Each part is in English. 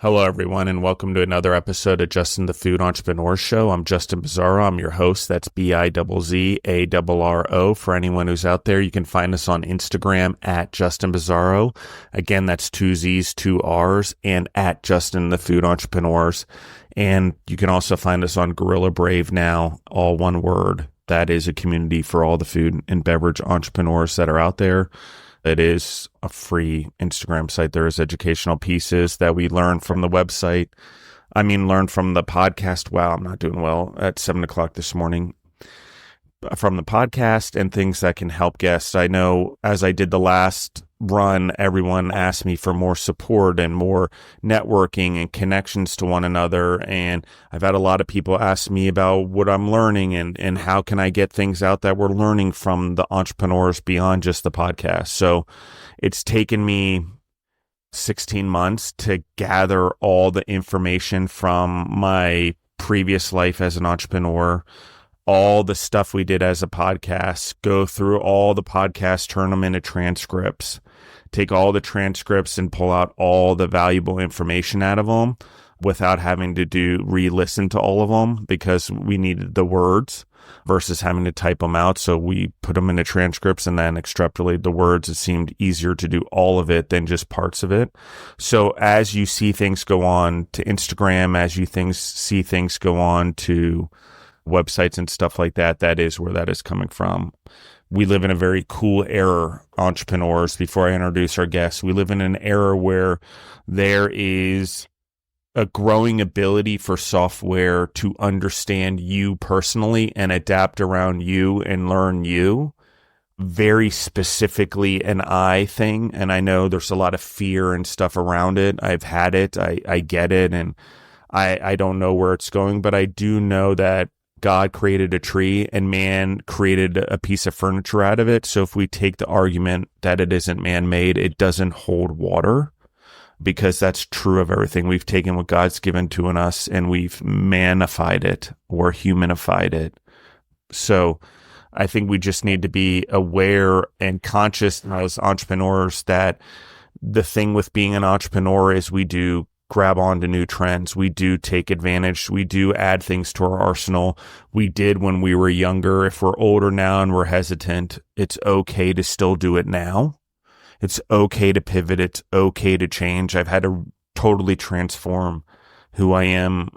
Hello, everyone, and welcome to another episode of Justin the Food Entrepreneur Show. I'm Justin Bizzarro. I'm your host. That's Bizzarro. For anyone who's out there, you can find us on Instagram at Justin Bizzarro. Again, that's 2 Z's, 2 R's, and at Justin the Food Entrepreneurs. And you can also find us on Gorilla Brave now, all one word. That is a community for all the food and beverage entrepreneurs that are out there. It is a free Instagram site. There is educational pieces that we learn from the website. Learn from the podcast. Wow, I'm not doing well at 7 o'clock this morning. From the podcast and things that can help guests. I know as I did the last run, everyone asked me for more support and more networking and connections to one another. And I've had a lot of people ask me about what I'm learning and how can I get things out that we're learning from the entrepreneurs beyond just the podcast. So it's taken me 16 months to gather all the information from my previous life as an entrepreneur, all the stuff we did as a podcast, go through all the podcasts, turn them into transcripts, take all the transcripts and pull out all the valuable information out of them without having to re-listen to all of them because we needed the words versus having to type them out. So we put them into transcripts and then extrapolate the words. It seemed easier to do all of it than just parts of it. So as you see things go on to Instagram, as you see things go on to websites and stuff like that, that is where that is coming from. We live in a very cool era, entrepreneurs. Before I introduce our guests, we live in an era where there is a growing ability for software to understand you personally and adapt around you and learn you. Very specifically an I thing. And I know there's a lot of fear and stuff around it. I've had it. I get it. And I don't know where it's going, but I do know that God created a tree and man created a piece of furniture out of it. So if we take the argument that it isn't man-made, it doesn't hold water because that's true of everything. We've taken what God's given to us and we've manified it or humanified it. So I think we just need to be aware and conscious as entrepreneurs that the thing with being an entrepreneur is we do grab onto new trends. We do take advantage. We do add things to our arsenal. We did when we were younger. If we're older now and we're hesitant, it's okay to still do it now. It's okay to pivot. It's okay to change. I've had to totally transform who I am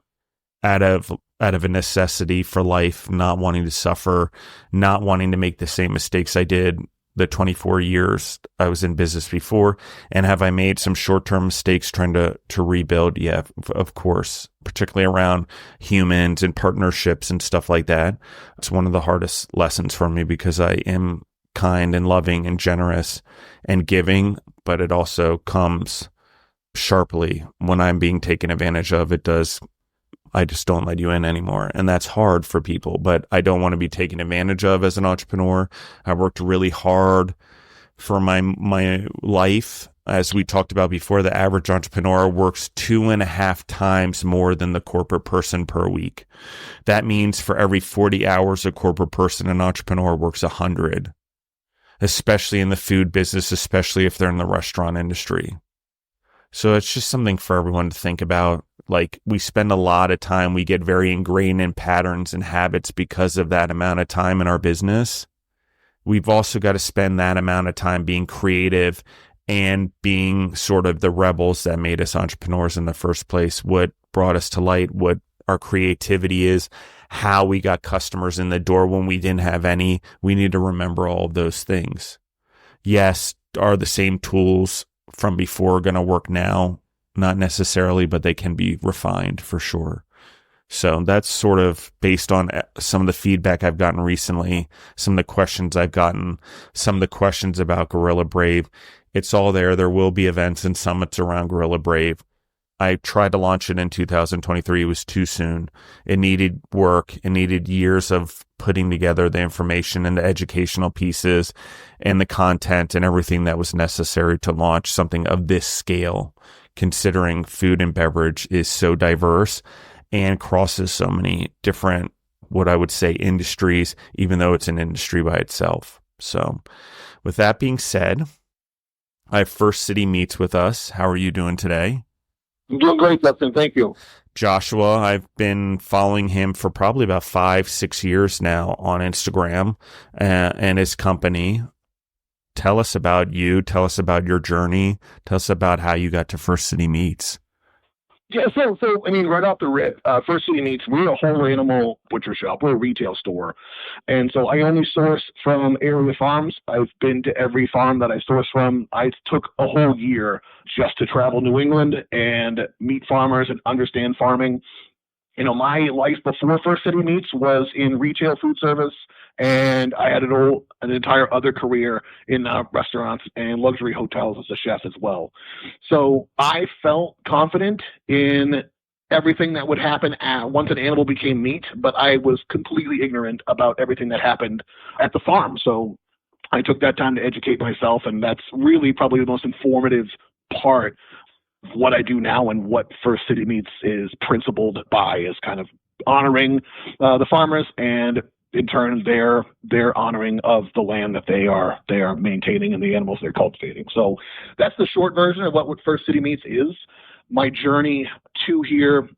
out of a necessity for life, not wanting to suffer, not wanting to make the same mistakes I did the 24 years I was in business before. And have I made some short-term mistakes trying to rebuild? Yeah, of course, particularly around humans and partnerships and stuff like that. It's one of the hardest lessons for me because I am kind and loving and generous and giving, but it also comes sharply when I'm being taken advantage of. I just don't let you in anymore. And that's hard for people, but I don't want to be taken advantage of as an entrepreneur. I worked really hard for my life. As we talked about before, the average entrepreneur works 2.5 times more than the corporate person per week. That means for every 40 hours a corporate person, an entrepreneur works 100, especially in the food business, especially if they're in the restaurant industry. So it's just something for everyone to think about. Like, we spend a lot of time, we get very ingrained in patterns and habits because of that amount of time in our business. We've also got to spend that amount of time being creative and being sort of the rebels that made us entrepreneurs in the first place. What brought us to light, what our creativity is, how we got customers in the door when we didn't have any. We need to remember all of those things. Yes, are the same tools from before going to work now? Not necessarily, but they can be refined for sure. So that's sort of based on some of the feedback I've gotten recently, some of the questions I've gotten, some of the questions about Gorilla Brave. It's all there. There will be events and summits around Gorilla Brave. I tried to launch it in 2023. It was too soon. It needed work. It needed years of putting together the information and the educational pieces and the content and everything that was necessary to launch something of this scale, considering food and beverage is so diverse and crosses so many different, what I would say, industries, even though it's an industry by itself. So with that being said, I have First City Meats with us. How are you doing today? I'm doing great, Justin. Thank you. Joshua, I've been following him for probably about 5, 6 years now on Instagram and his company. Tell us about you. Tell us about your journey. Tell us about how you got to First City Meats. Yeah, I mean, right off the rip, First City Meats, we're a whole animal butcher shop. We're a retail store. And so I only source from area farms. I've been to every farm that I source from. I took a whole year just to travel New England and meet farmers and understand farming. My life before First City Meats was in retail food service, and I had an entire other career in restaurants and luxury hotels as a chef as well. So I felt confident in everything that would happen once an animal became meat, but I was completely ignorant about everything that happened at the farm. So I took that time to educate myself, and that's really probably the most informative part what I do now and what First City Meats is principled by is kind of honoring the farmers and in turn their honoring of the land that they are maintaining and the animals they're cultivating. So that's the short version of what First City Meats is. My journey to here,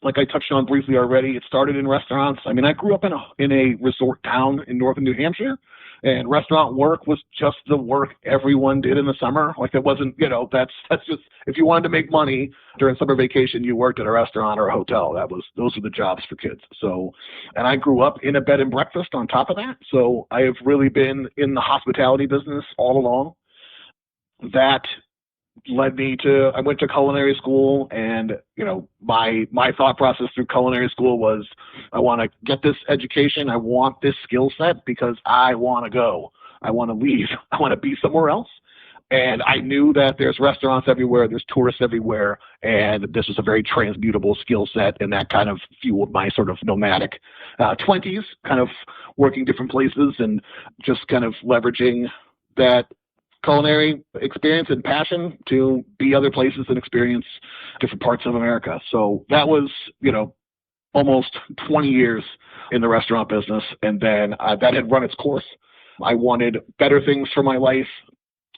like I touched on briefly already, it started in restaurants. I mean, I grew up in a resort town in northern New Hampshire, and restaurant work was just the work everyone did in the summer. Like it wasn't, that's just, if you wanted to make money during summer vacation, you worked at a restaurant or a hotel. Those were the jobs for kids. So, and I grew up in a bed and breakfast on top of that. So I have really been in the hospitality business all along. That led me to, I went to culinary school, and my thought process through culinary school was, I want to get this education, I want this skill set because I want to go, I want to leave, I want to be somewhere else. And I knew that there's restaurants everywhere, there's tourists everywhere, and this was a very transmutable skill set, and that kind of fueled my sort of nomadic 20s, kind of working different places and just kind of leveraging that culinary experience and passion to be other places and experience different parts of America. So that was, almost 20 years in the restaurant business. And then that had run its course. I wanted better things for my life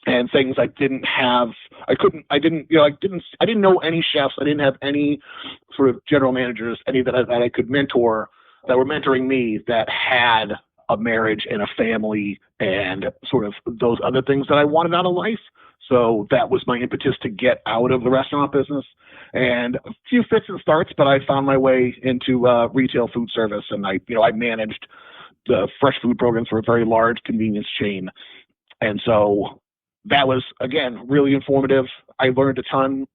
and things I didn't have. I didn't know any chefs. I didn't have any sort of general managers, any that I could mentor that were mentoring me that had a marriage and a family and sort of those other things that I wanted out of life. So that was my impetus to get out of the restaurant business, and a few fits and starts, but I found my way into retail food service, and I managed the fresh food programs for a very large convenience chain. And so that was, again, really informative. I learned a ton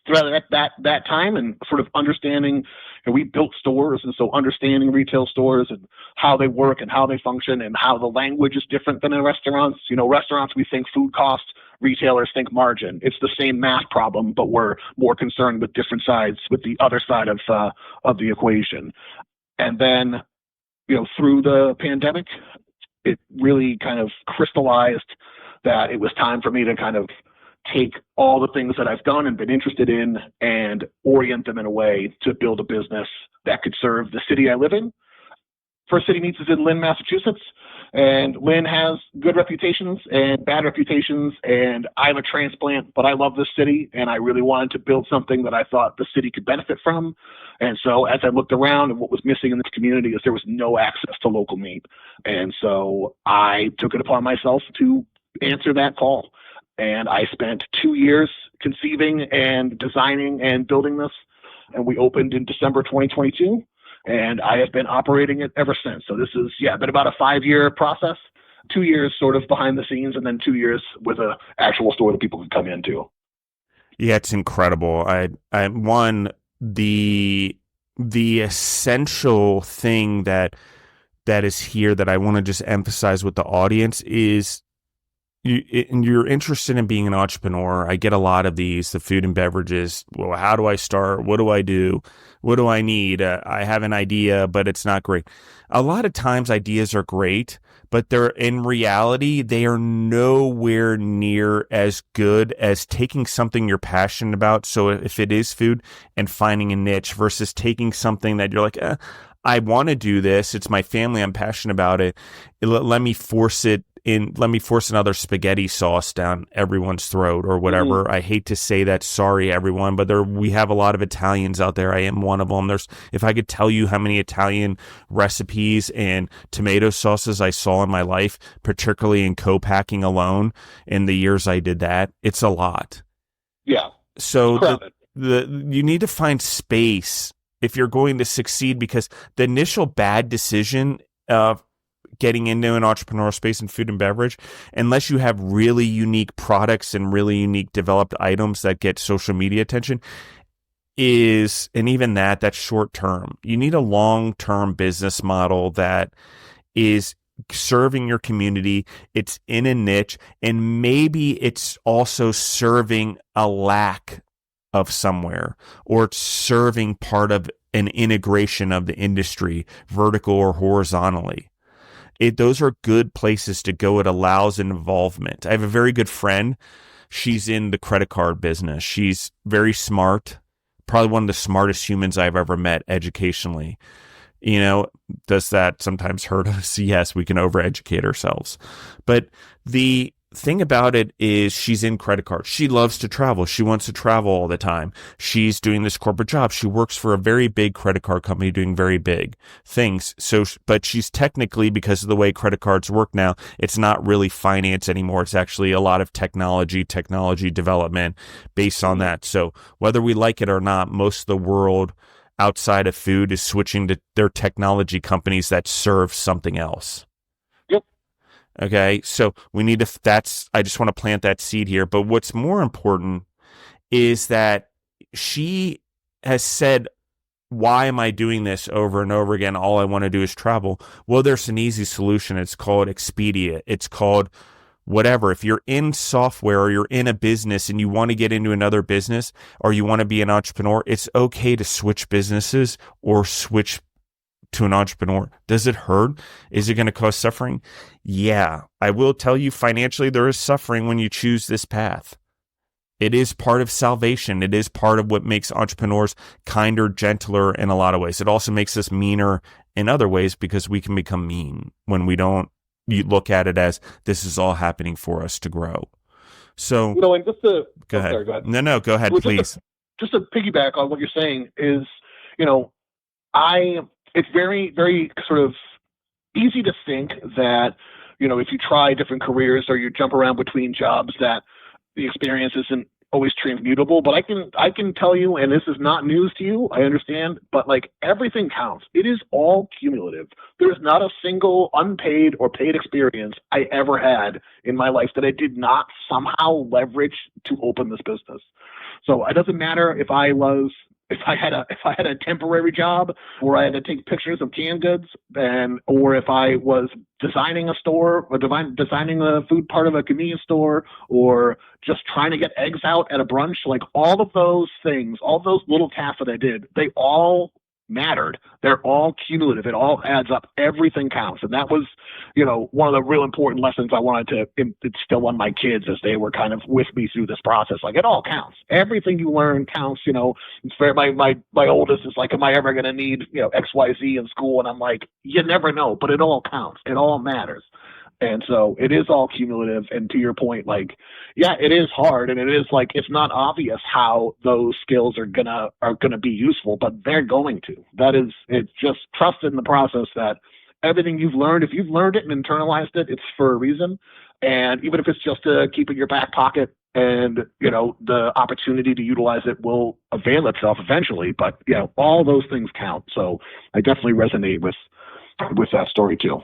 throughout that time, and sort of understanding, and we built stores, and so understanding retail stores and how they work and how they function and how the language is different than in restaurants. Restaurants, we think food cost, retailers think margin. It's the same math problem, but we're more concerned with different sides, with the other side of the equation. And then, through the pandemic, it really kind of crystallized that it was time for me to kind of take all the things that I've done and been interested in and orient them in a way to build a business that could serve the city I live in. First City Meats is in Lynn, Massachusetts, and Lynn has good reputations and bad reputations, and I'm a transplant, but I love this city, and I really wanted to build something that I thought the city could benefit from. And so as I looked around, and what was missing in this community is there was no access to local meat. And so I took it upon myself to answer that call. And I spent 2 years conceiving and designing and building this. And we opened in December 2022. And I have been operating it ever since. So this is, been about a 5-year process, 2 years sort of behind the scenes, and then 2 years with an actual store that people can come into. Yeah, it's incredible. The essential thing that is here that I want to just emphasize with the audience is you're interested in being an entrepreneur. I get a lot of these, the food and beverages. Well, how do I start? What do I do? What do I need? I have an idea, but it's not great. A lot of times ideas are great, but in reality, they are nowhere near as good as taking something you're passionate about. So if it is food, and finding a niche versus taking something that you're like, I want to do this. It's my family. I'm passionate about it. Let me force it let me force another spaghetti sauce down everyone's throat or whatever. I hate to say that, sorry everyone, but we have a lot of Italians out there. I am one of them. If I could tell you how many Italian recipes and tomato sauces I saw in my life, particularly in co-packing alone in the years I did that, it's a lot. Yeah. So you need to find space if you're going to succeed, because the initial bad decision of getting into an entrepreneurial space in food and beverage, unless you have really unique products and really unique developed items that get social media attention, and even that's short term. You need a long-term business model that is serving your community, it's in a niche, and maybe it's also serving a lack of somewhere, or it's serving part of an integration of the industry, vertical or horizontally. Those are good places to go. It allows involvement. I have a very good friend. She's in the credit card business. She's very smart, probably one of the smartest humans I've ever met educationally. Does that sometimes hurt us? Yes, we can overeducate ourselves. But the thing about it is she's in credit cards. She loves to travel. She wants to travel all the time. She's doing this corporate job. She works for a very big credit card company doing very big things. But she's technically, because of the way credit cards work now, it's not really finance anymore. It's actually a lot of technology development based on that. So whether we like it or not, most of the world outside of food is switching to their technology companies that serve something else. Okay, so we need to, I just want to plant that seed here. But what's more important is that she has said, why am I doing this over and over again? All I want to do is travel. Well, there's an easy solution. It's called Expedia. It's called whatever. If you're in software or you're in a business and you want to get into another business or you want to be an entrepreneur, it's okay to switch businesses or switch to an entrepreneur. Does it hurt? Is it going to cause suffering? Yeah. I will tell you, financially, there is suffering when you choose this path. It is part of salvation. It is part of what makes entrepreneurs kinder, gentler in a lot of ways. It also makes us meaner in other ways, because we can become mean when you look at it as this is all happening for us to grow. So, and just to go ahead. Sorry, go ahead. No, go ahead, please. Just to piggyback on what you're saying is, it's very, very sort of easy to think that, if you try different careers or you jump around between jobs, that the experience isn't always transmutable. But I can tell you, and this is not news to you, I understand, but everything counts. It is all cumulative. There's not a single unpaid or paid experience I ever had in my life that I did not somehow leverage to open this business. So it doesn't matter if I had a temporary job, or I had to take pictures of canned goods, or if I was designing a store or designing the food part of a convenience store, or just trying to get eggs out at a brunch, all of those things, all those little tasks that I did, they all mattered. They're all cumulative. It all adds up. Everything counts. And that was, one of the real important lessons I wanted to instill on my kids as they were kind of with me through this process. It all counts. Everything you learn counts. It's fair. My oldest is am I ever going to need, XYZ in school? And I'm you never know, but it all counts. It all matters. And so it is all cumulative. And to your point, yeah, it is hard. And it is it's not obvious how those skills are gonna be useful, but they're going to. It's just trust in the process that everything you've learned, if you've learned it and internalized it, it's for a reason. And even if it's just to keep in your back pocket, and, the opportunity to utilize it will avail itself eventually. But, all those things count. So I definitely resonate with that story too.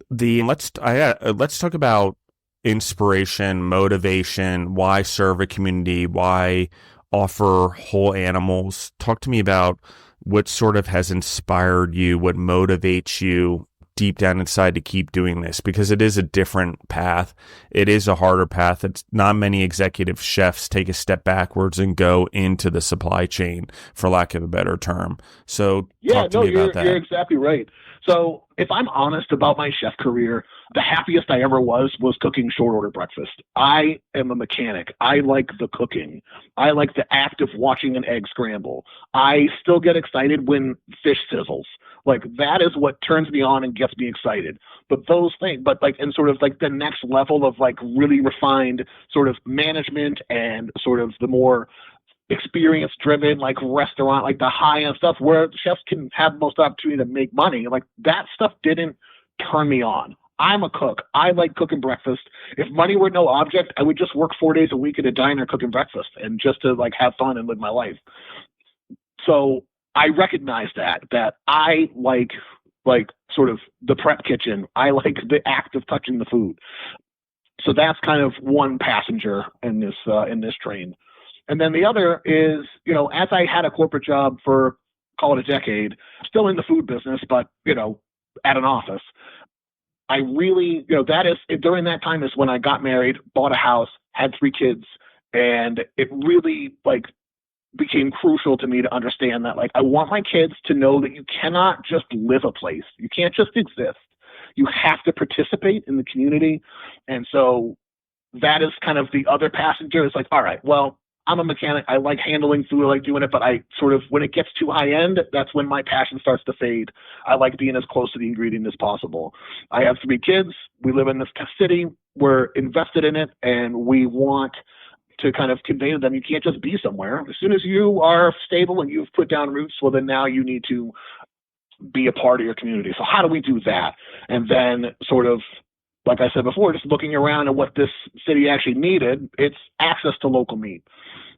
Let's talk about inspiration, motivation, why serve a community, why offer whole animals. Talk to me about what sort of has inspired you, what motivates you deep down inside to keep doing this, because it is a different path. It is a harder path. It's not many executive chefs take a step backwards and go into the supply chain, for lack of a better term. So talk to me about that. You're exactly right. So if I'm honest about my chef career, the happiest I ever was cooking short order breakfast. I am a mechanic. I like the cooking. I like the act of watching an egg scramble. I still get excited when fish sizzles. Like that is what turns me on and gets me excited. But those things, but like, and sort of like the next level of like really refined sort of management and sort of the more experience driven like restaurant, like the high end stuff where chefs can have the most opportunity to make money, like that stuff didn't turn me on. I'm a cook. I like cooking breakfast. If money were no object, I would just work 4 days a week at a diner cooking breakfast and just to like have fun and live my life. So I recognize that I like sort of the prep kitchen. I like the act of touching the food. So that's kind of one passenger in this train. And then the other is, you know, as I had a corporate job for, call it a decade, still in the food business, but, you know, at an office, I really, you know, that is, during that time is when I got married, bought a house, had 3 kids, and it really, like, became crucial to me to understand that, like, I want my kids to know that you cannot just live a place. You can't just exist. You have to participate in the community. And so that is kind of the other passenger. It's like, all right, well, I'm a mechanic. I like handling food. I like doing it, but I sort of, when it gets too high end, that's when my passion starts to fade. I like being as close to the ingredient as possible. I have 3 kids. We live in this city. We're invested in it, and we want to kind of convey to them, you can't just be somewhere. As soon as you are stable and you've put down roots, well, then now you need to be a part of your community. So how do we do that? And then sort of, like I said before, just looking around at what this city actually needed, it's access to local meat.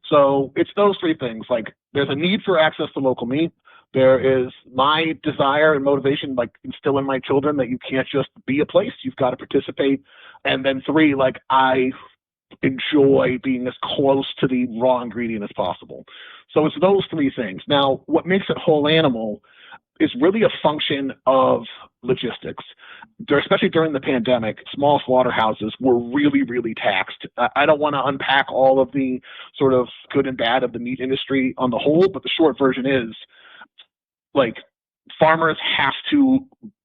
So it's those 3 things. Like there's a need for access to local meat. There is my desire and motivation, like instill in my children that you can't just be a place. You've got to participate. And then 3, like I enjoy being as close to the raw ingredient as possible. So it's those 3 things. Now, what makes it whole animal is really a function of logistics. Especially during the pandemic, small slaughterhouses were really, really taxed. I don't want to unpack all of the sort of good and bad of the meat industry on the whole, but the short version is, like, farmers have to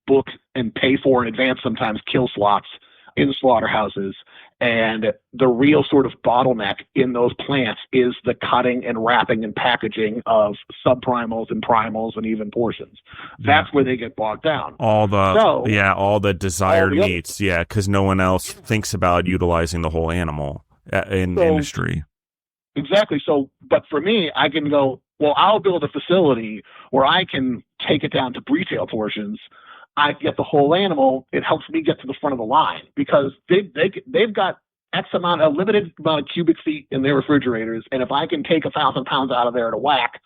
book and pay for in advance sometimes kill slots in slaughterhouses. And the real sort of bottleneck in those plants is the cutting and wrapping and packaging of subprimals and primals and even portions. That's where they get bogged down. All the desired meats. Yeah, because no one else thinks about utilizing the whole animal in the industry. Exactly. So, but for me, I can go, well, I'll build a facility where I can take it down to retail portions. I get the whole animal. It helps me get to the front of the line because they've got a limited amount of cubic feet in their refrigerators, and if I can take 1,000 pounds out of there at a whack,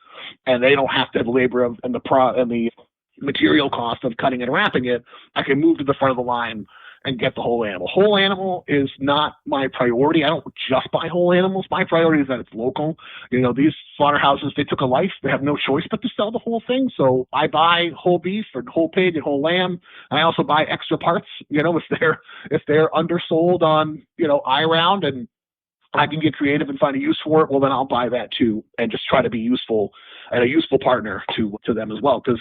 and they don't have to have labor and the material cost of cutting and wrapping it, I can move to the front of the line and get the whole animal. Whole animal is not my priority. I don't just buy whole animals. My priority is that it's local. You know, these slaughterhouses, they took a life. They have no choice but to sell the whole thing. So I buy whole beef or whole pig and whole lamb. I also buy extra parts, you know, if they're undersold on, you know, iRound and I can get creative and find a use for it, well, then I'll buy that too and just try to be useful and a useful partner to them as well. Because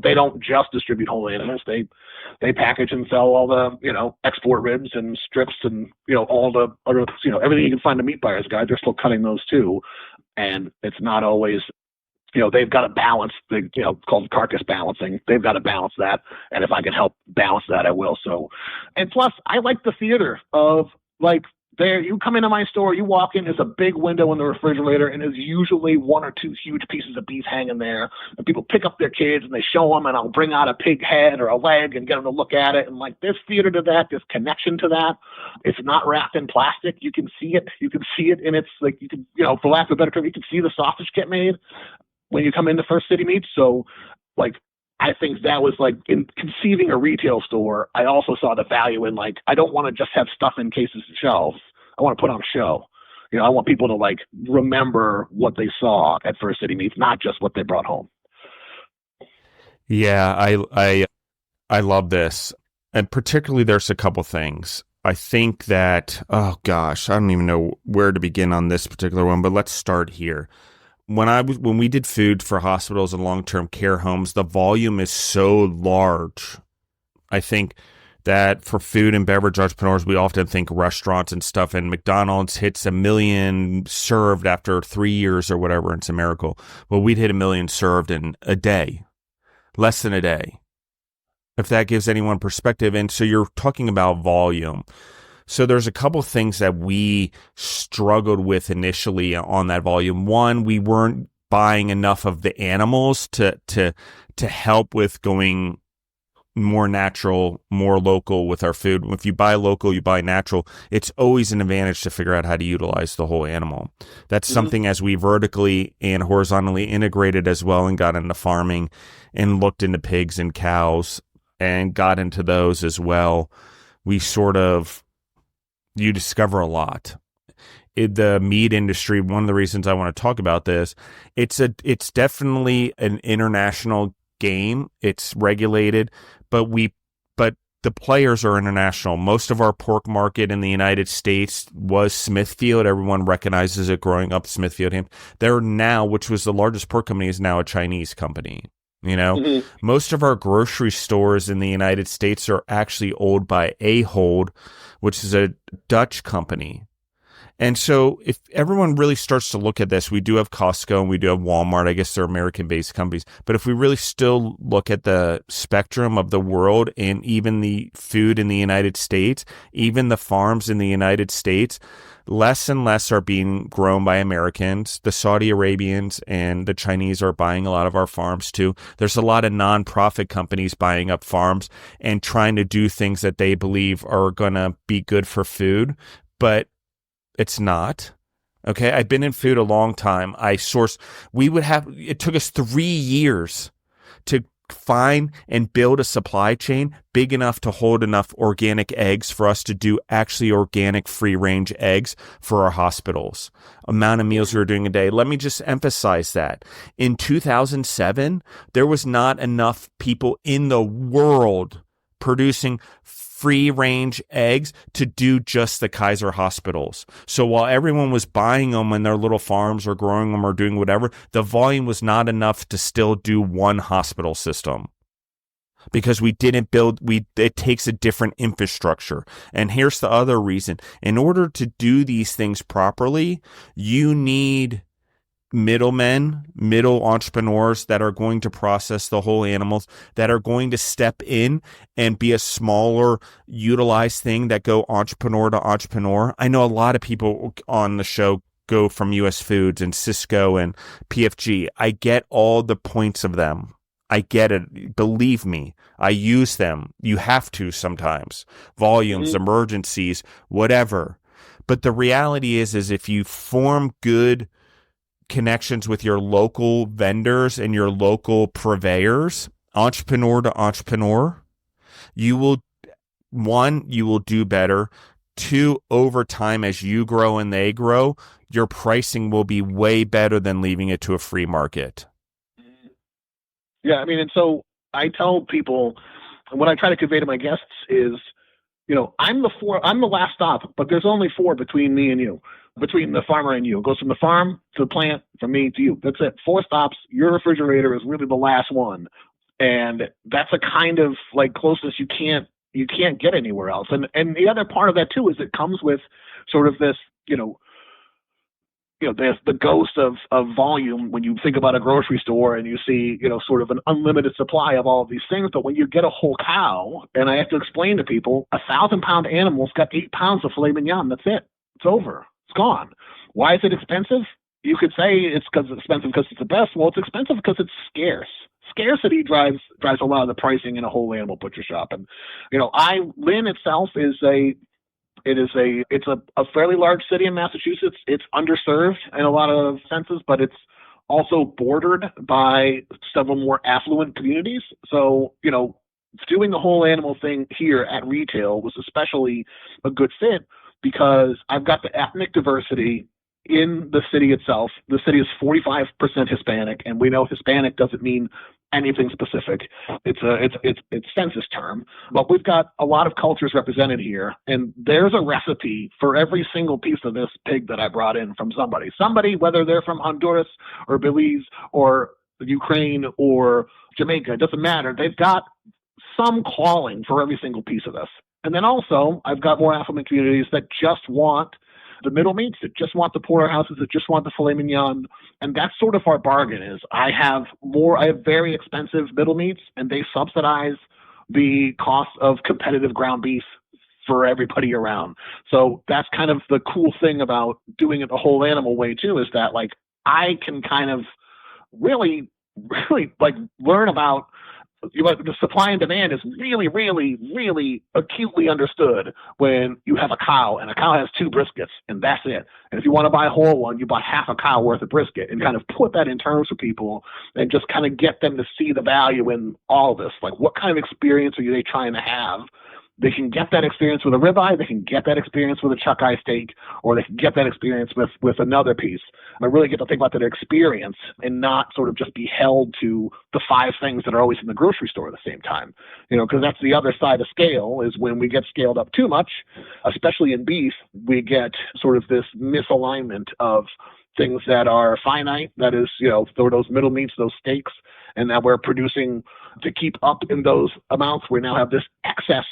they don't just distribute whole animals. They package and sell all the, you know, export ribs and strips and, you know, all the other, you know, everything you can find in Meat Buyer's Guide. They're still cutting those too. And it's not always, you know, they've got to balance the, you know, called carcass balancing. They've got to balance that. And if I can help balance that, I will. So, and plus I like the theater of like, there, you come into my store, you walk in, there's a big window in the refrigerator, and there's usually 1 or 2 huge pieces of beef hanging there. And people pick up their kids, and they show them, and I'll bring out a pig head or a leg and get them to look at it. And, like, there's theater to that. There's connection to that. It's not wrapped in plastic. You can see it. You can see it, and it's like, you can, you know, for lack of a better term, you can see the sausage get made when you come into First City Meats. So, like, I think that was like in conceiving a retail store. I also saw the value in like, I don't want to just have stuff in cases and shelves. I want to put on a show. You know, I want people to like remember what they saw at First City Meats, not just what they brought home. Yeah, I love this. And particularly there's a couple things. I think that, oh gosh, I don't even know where to begin on this particular one, but let's start here. when we did food for hospitals and long-term care homes, the volume is so large. I think that for food and beverage entrepreneurs, we often think restaurants and stuff, and McDonald's hits 1 million served after 3 years or whatever. It's a miracle. Well, we'd hit 1 million served in a day, less than a day, if that gives anyone perspective. And so you're talking about volume. So there's a couple things that we struggled with initially on that volume. One, we weren't buying enough of the animals to help with going more natural, more local with our food. If you buy local, you buy natural, it's always an advantage to figure out how to utilize the whole animal. That's something as we vertically and horizontally integrated as well and got into farming and looked into pigs and cows and got into those as well. We you discover a lot. The meat industry, one of the reasons I want to talk about this, it's definitely an international game. It's regulated, but the players are international. Most of our pork market in the United States was Smithfield. Everyone recognizes it growing up, Smithfield. They're now, which was the largest pork company, is now a Chinese company. Most of our grocery stores in the United States are actually owned by Ahold, which is a Dutch company. And so if everyone really starts to look at this, we do have Costco and we do have Walmart. I guess they're American-based companies. But if we really still look at the spectrum of the world and even the food in the United States, even the farms in the United States, less and less are being grown by Americans. The Saudi Arabians and the Chinese are buying a lot of our farms too. There's a lot of nonprofit companies buying up farms and trying to do things that they believe are going to be good for food, but it's not. Okay. I've been in food a long time. It took us 3 years to find and build a supply chain big enough to hold enough organic eggs for us to do actually organic free range eggs for our hospitals. Amount of meals we were doing a day. Let me just emphasize that. In 2007, there was not enough people in the world producing free range eggs to do just the Kaiser hospitals. So while everyone was buying them in their little farms or growing them or doing whatever, the volume was not enough to still do one hospital system because we didn't it takes a different infrastructure. And here's the other reason. In order to do these things properly, you need middle entrepreneurs that are going to process the whole animals, that are going to step in and be a smaller utilized thing that go entrepreneur to entrepreneur. I know a lot of people on the show go from US Foods and Cisco and PFG. I get all the points of them. I get it. Believe me, I use them. You have to sometimes. Volumes, emergencies, whatever. But the reality is if you form good connections with your local vendors and your local purveyors, entrepreneur to entrepreneur, you will do better. 2, over time, as you grow and they grow, your pricing will be way better than leaving it to a free market. Yeah, I mean, and so I tell people, what I try to convey to my guests is, I'm the last stop, but there's only 4 between me and you. Between the farmer and you. It goes from the farm to the plant, from me to you. That's it. 4 stops. Your refrigerator is really the last one. And that's a kind of like closeness you can't get anywhere else. And the other part of that too is it comes with sort of this, there's the ghost of volume when you think about a grocery store and you see, sort of an unlimited supply of all of these things. But when you get a whole cow, and I have to explain to people, 1,000-pound animal's got 8 pounds of filet mignon. That's it. It's over. It's gone. Why is it expensive? You could say it's expensive because it's the best. Well, it's expensive because it's scarce. Scarcity drives a lot of the pricing in a whole animal butcher shop. And Lynn itself is a fairly large city in Massachusetts. It's underserved in a lot of senses, but it's also bordered by several more affluent communities. So doing the whole animal thing here at retail was especially a good fit, because I've got the ethnic diversity in the city itself. The city is 45% Hispanic, and we know Hispanic doesn't mean anything specific. It's census term, but we've got a lot of cultures represented here, and there's a recipe for every single piece of this pig that I brought in from somebody, whether they're from Honduras or Belize or Ukraine or Jamaica, it doesn't matter. They've got some calling for every single piece of this. And then also, I've got more affluent communities that just want the middle meats, that just want the porterhouses, that just want the filet mignon. And that's sort of our bargain is I have very expensive middle meats, and they subsidize the cost of competitive ground beef for everybody around. So that's kind of the cool thing about doing it the whole animal way too, is that like I can kind of really like learn about the supply and demand is really, really, really acutely understood when you have a cow, and a cow has 2 briskets, and that's it. And if you want to buy a whole one, you buy half a cow worth of brisket, and kind of put that in terms for people and just kind of get them to see the value in all of this. Like, what kind of experience are they trying to have? They can get that experience with a ribeye, they can get that experience with a chuck eye steak, or they can get that experience with another piece. And I really get to think about that experience and not sort of just be held to the 5 things that are always in the grocery store at the same time. Because that's the other side of scale, is when we get scaled up too much, especially in beef, we get sort of this misalignment of things that are finite, that is, those middle meats, those steaks, and that we're producing to keep up in those amounts. We now have this excess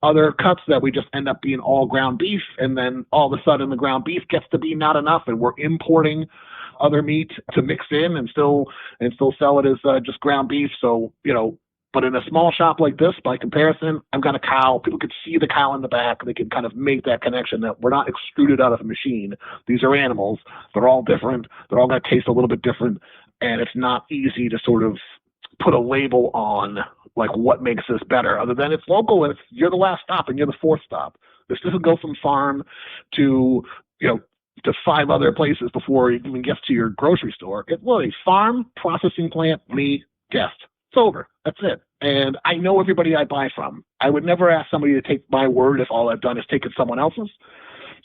other cuts that we just end up being all ground beef, and then all of a sudden the ground beef gets to be not enough, and we're importing other meat to mix in and still sell it as just ground beef. So, but in a small shop like this, by comparison, I've got a cow. People could see the cow in the back. They can kind of make that connection that we're not extruded out of a machine. These are animals. They're all different. They're all going to taste a little bit different. And it's not easy to sort of put a label on like what makes this better, other than it's local and you're the last stop and you're the 4th stop. This doesn't go from farm to 5 other places before it even gets to your grocery store. It's literally farm, processing plant, me, guest. It's over. That's it. And I know everybody I buy from. I would never ask somebody to take my word if all I've done is taken someone else's.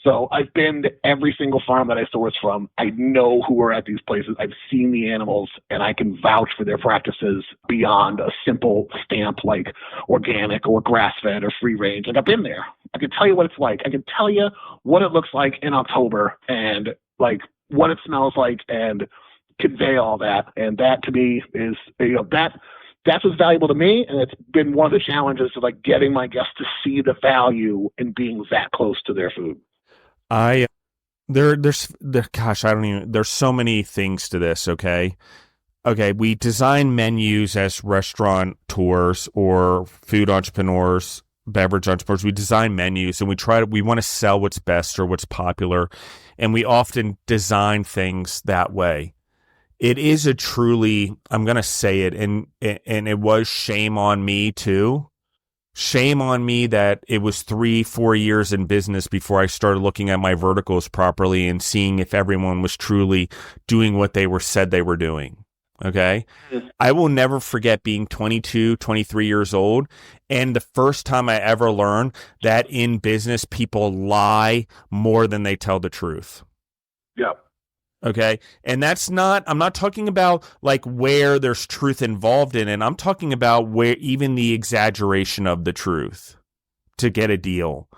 So I've been to every single farm that I source from. I know who are at these places. I've seen the animals, and I can vouch for their practices beyond a simple stamp like organic or grass-fed or free range. Like, I've been there. I can tell you what it's like. I can tell you what it looks like in October and like what it smells like and convey all that. And that to me is, that's what's valuable to me, and it's been one of the challenges of like getting my guests to see the value in being that close to their food. There's so many things to this. Okay. We design menus as restaurateurs or food entrepreneurs, beverage entrepreneurs. We design menus and we want to sell what's best or what's popular. And we often design things that way. It is I'm going to say it, and it was shame on me too. Shame on me that it was 3-4 years in business before I started looking at my verticals properly and seeing if everyone was truly doing what they said they were doing. Okay. I will never forget being 22, 23 years old. And the first time I ever learned that in business, people lie more than they tell the truth. Yep. Okay. And I'm not talking about like where there's truth involved in it. I'm talking about where even the exaggeration of the truth to get a deal.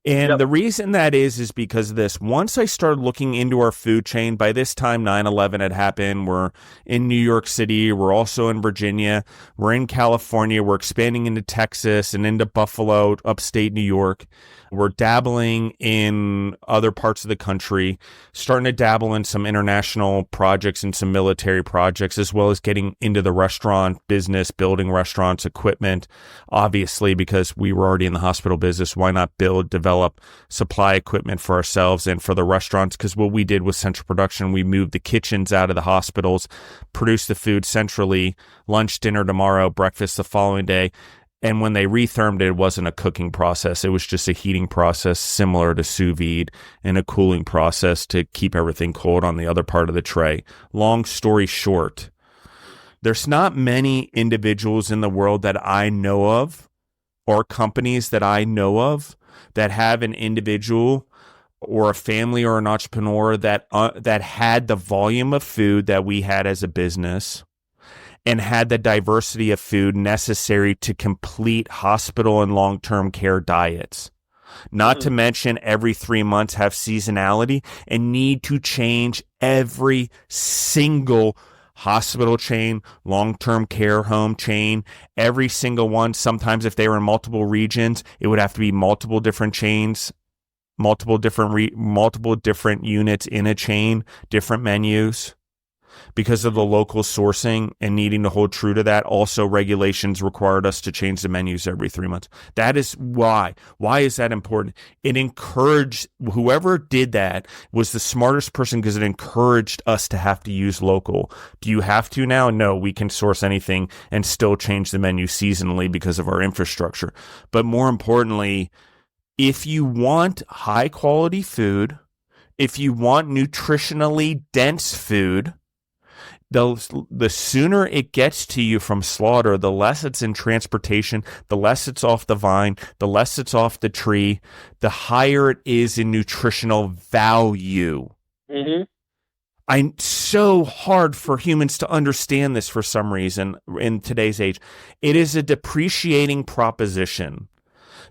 And the reason that is because of this. Once I started looking into our food chain, by this time 9/11 had happened. We're in New York City. We're also in Virginia. We're in California. We're expanding into Texas and into Buffalo, upstate New York. We're dabbling in other parts of the country, starting to dabble in some international projects and some military projects, as well as getting into the restaurant business, building restaurants, equipment, obviously, because we were already in the hospital business. Why not develop supply equipment for ourselves and for the restaurants? Because what we did was central production. We moved the kitchens out of the hospitals, produced the food centrally, lunch, dinner tomorrow, breakfast the following day. And when they rethermed it, it wasn't a cooking process. It was just a heating process similar to sous vide and a cooling process to keep everything cold on the other part of the tray. Long story short, there's not many individuals in the world that I know of or companies that I know of that have an individual or a family or an entrepreneur that had the volume of food that we had as a business and had the diversity of food necessary to complete hospital and long-term care diets. Not to mention every 3 months have seasonality and need to change every single hospital chain, long-term care home chain, every single one. Sometimes if they were in multiple regions, it would have to be multiple different chains, multiple different units in a chain, different menus. Because of the local sourcing and needing to hold true to that, also regulations required us to change the menus every 3 months. That is why. Why is that important? It encouraged, whoever did that was the smartest person because it encouraged us to have to use local. Do you have to now? No, we can source anything and still change the menu seasonally because of our infrastructure. But more importantly, if you want high quality food, if you want nutritionally dense food, the sooner it gets to you from slaughter, the less it's in transportation, the less it's off the vine, the less it's off the tree, the higher it is in nutritional value. So hard for humans to understand this for some reason in today's age. It is a depreciating proposition.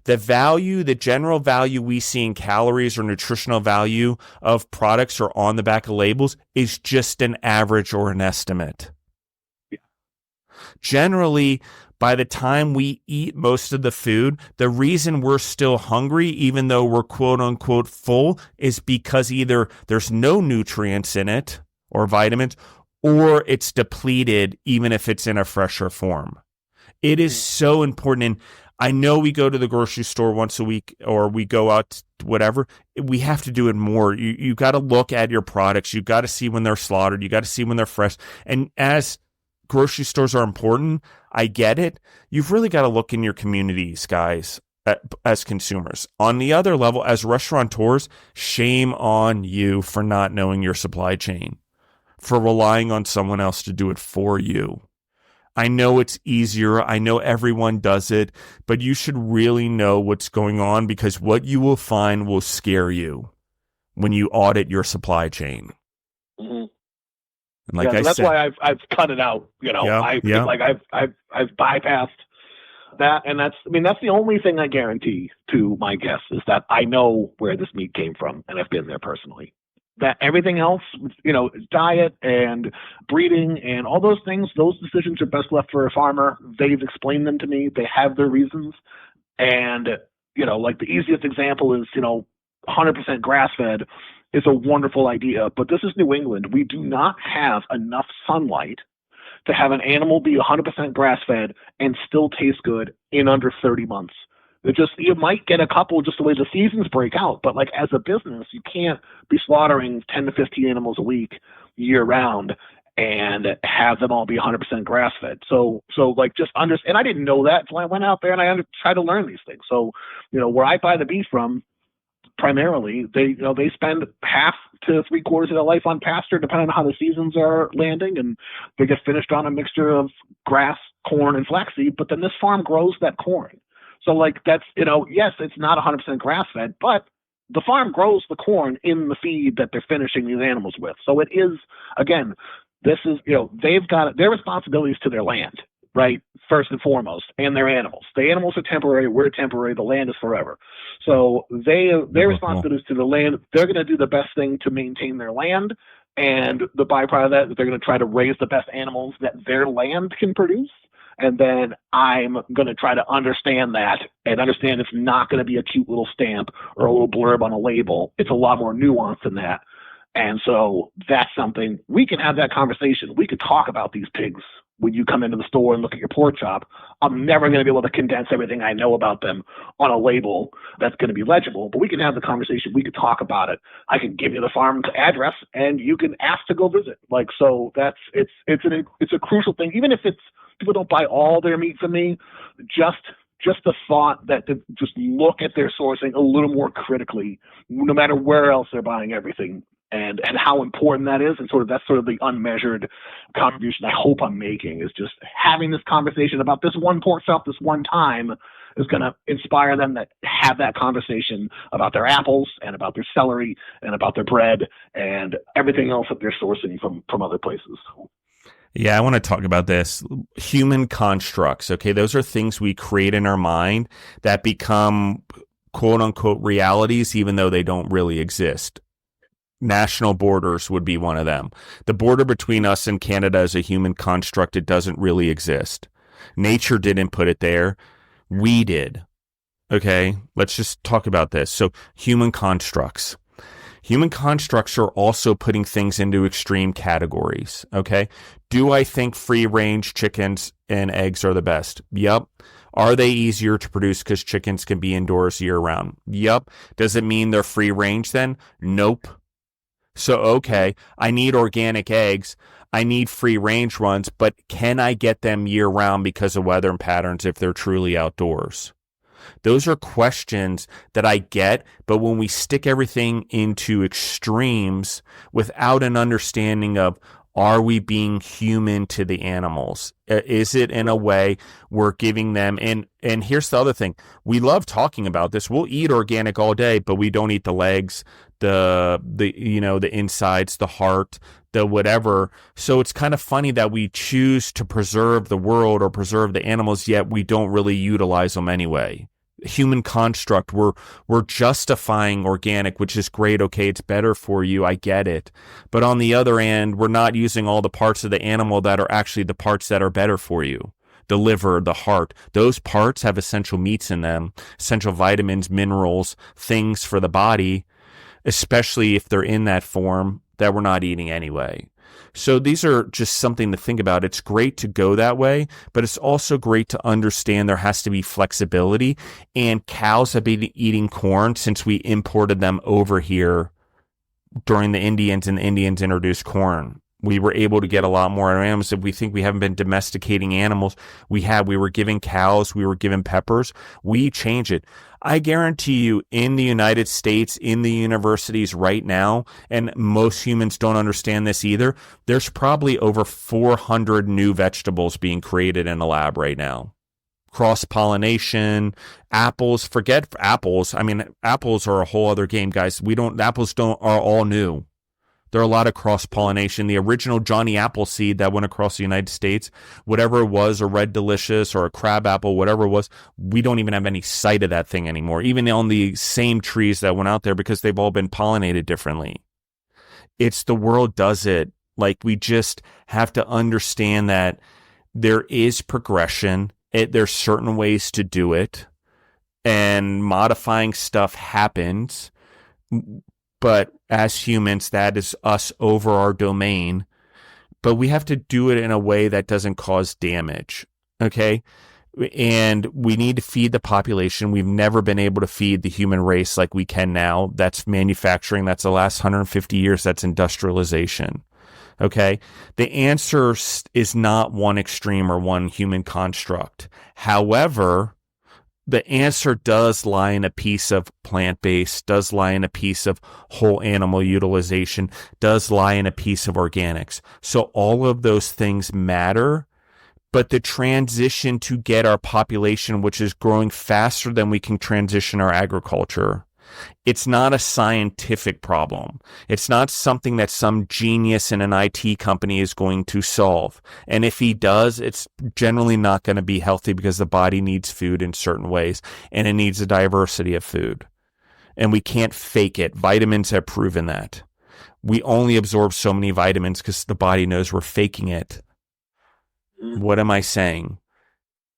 The value, the general value we see in calories or nutritional value of products or on the back of labels is just an average or an estimate. Yeah. Generally, by the time we eat most of the food, the reason we're still hungry, even though we're quote unquote full, is because either there's no nutrients in it or vitamins, or it's depleted, even if it's in a fresher form. It is so important. And I know we go to the grocery store once a week or we go out, whatever. We have to do it more. You got to look at your products. You got to see when they're slaughtered. You got to see when they're fresh. And as grocery stores are important, I get it. You've really got to look in your communities, guys, as consumers. On the other level, as restaurateurs, shame on you for not knowing your supply chain, for relying on someone else to do it for you. I know it's easier. I know everyone does it, but you should really know what's going on because what you will find will scare you when you audit your supply chain. And like that's why I've cut it out. I've bypassed that, and that's the only thing I guarantee to my guests is that I know where this meat came from, and I've been there personally. That everything else, diet and breeding and all those things, those decisions are best left for a farmer. They've explained them to me. They have their reasons. And, like the easiest example is, 100% grass-fed is a wonderful idea. But this is New England. We do not have enough sunlight to have an animal be 100% grass-fed and still taste good in under 30 months. You might get a couple just the way the seasons break out, but like as a business, you can't be slaughtering 10 to 15 animals a week year round and have them all be 100% grass fed. So like just understand, and I didn't know that. So I went out there and I tried to learn these things. So, where I buy the beef from, primarily, they spend half to 3/4 of their life on pasture, depending on how the seasons are landing, and they get finished on a mixture of grass, corn, and flaxseed. But then this farm grows that corn. So like that's, yes, it's not 100% grass fed, but the farm grows the corn in the feed that they're finishing these animals with. So it is, again, this is, they've got their responsibilities to their land, right? First and foremost, and their animals. The animals are temporary. We're temporary. The land is forever. So their responsibilities to the land, they're going to do the best thing to maintain their land. And the byproduct of that, they're going to try to raise the best animals that their land can produce. And then I'm going to try to understand that and understand it's not going to be a cute little stamp or a little blurb on a label. It's a lot more nuanced than that. And so that's something we can have that conversation. We could talk about these pigs when you come into the store and look at your pork chop. I'm never going to be able to condense everything I know about them on a label that's going to be legible, but we can have the conversation. We could talk about it. I can give you the farm's address and you can ask to go visit. Like, so it's a crucial thing. Even if people don't buy all their meat from me, just the thought that to just look at their sourcing a little more critically, no matter where else they're buying everything, and how important that is, and that's the unmeasured contribution I hope I'm making, is just having this conversation about this one pork chop this one time is going to inspire them to have that conversation about their apples and about their celery and about their bread and everything else that they're sourcing from other places. Yeah, I want to talk about this. Human constructs, okay? Those are things we create in our mind that become quote unquote realities, even though they don't really exist. National borders would be one of them. The border between us and Canada is a human construct. It doesn't really exist. Nature didn't put it there. We did. Okay, let's just talk about this. So human constructs. Human constructs are also putting things into extreme categories. Okay. Do I think free range chickens and eggs are the best? Yep. Are they easier to produce because chickens can be indoors year round? Yep. Does it mean they're free range then? Nope. So, okay, I need organic eggs. I need free range ones, but can I get them year round because of weather and patterns if they're truly outdoors? Those are questions that I get, but when we stick everything into extremes without an understanding of, are we being human to the animals? Is it in a way we're giving them, and here's the other thing. We love talking about this. We'll eat organic all day, but we don't eat the legs, the insides, the heart, the whatever. So it's kind of funny that we choose to preserve the world or preserve the animals, yet we don't really utilize them anyway. Human construct, we're justifying organic, which is great. Okay, it's better for you. I get it. But on the other end, we're not using all the parts of the animal that are actually the parts that are better for you. The liver, the heart, those parts have essential meats in them, essential vitamins, minerals, things for the body, especially if they're in that form that we're not eating anyway. So these are just something to think about. It's great to go that way, but it's also great to understand there has to be flexibility. And cows have been eating corn since we imported them over here during the Indians, and the Indians introduced corn. We were able to get a lot more animals. If we think we haven't been domesticating animals, we have. We were giving cows, we were giving peppers. We change it. I guarantee you in the United States, in the universities right now, and most humans don't understand this either, there's probably over 400 new vegetables being created in a lab right now. Cross-pollination, apples, forget apples. I mean, apples are a whole other game, guys. Apples are all new. There are a lot of cross-pollination. The original Johnny Appleseed that went across the United States, whatever it was, a Red Delicious or a crab apple, whatever it was, we don't even have any sight of that thing anymore, even on the same trees that went out there, because they've all been pollinated differently. It's the world does it. Like, we just have to understand that there is progression. There's certain ways to do it, and modifying stuff happens. But as humans, that is us over our domain. But we have to do it in a way that doesn't cause damage. Okay? And we need to feed the population. We've never been able to feed the human race like we can now. That's manufacturing. That's the last 150 years. That's industrialization. Okay? The answer is not one extreme or one human construct. However, the answer does lie in a piece of plant-based, does lie in a piece of whole animal utilization, does lie in a piece of organics. So all of those things matter, but the transition to get our population, which is growing faster than we can transition our agriculture, it's not a scientific problem. It's not something that some genius in an IT company is going to solve. And if he does, it's generally not going to be healthy, because the body needs food in certain ways, and it needs a diversity of food. And we can't fake it. Vitamins have proven that. We only absorb so many vitamins because the body knows we're faking it. What am I saying?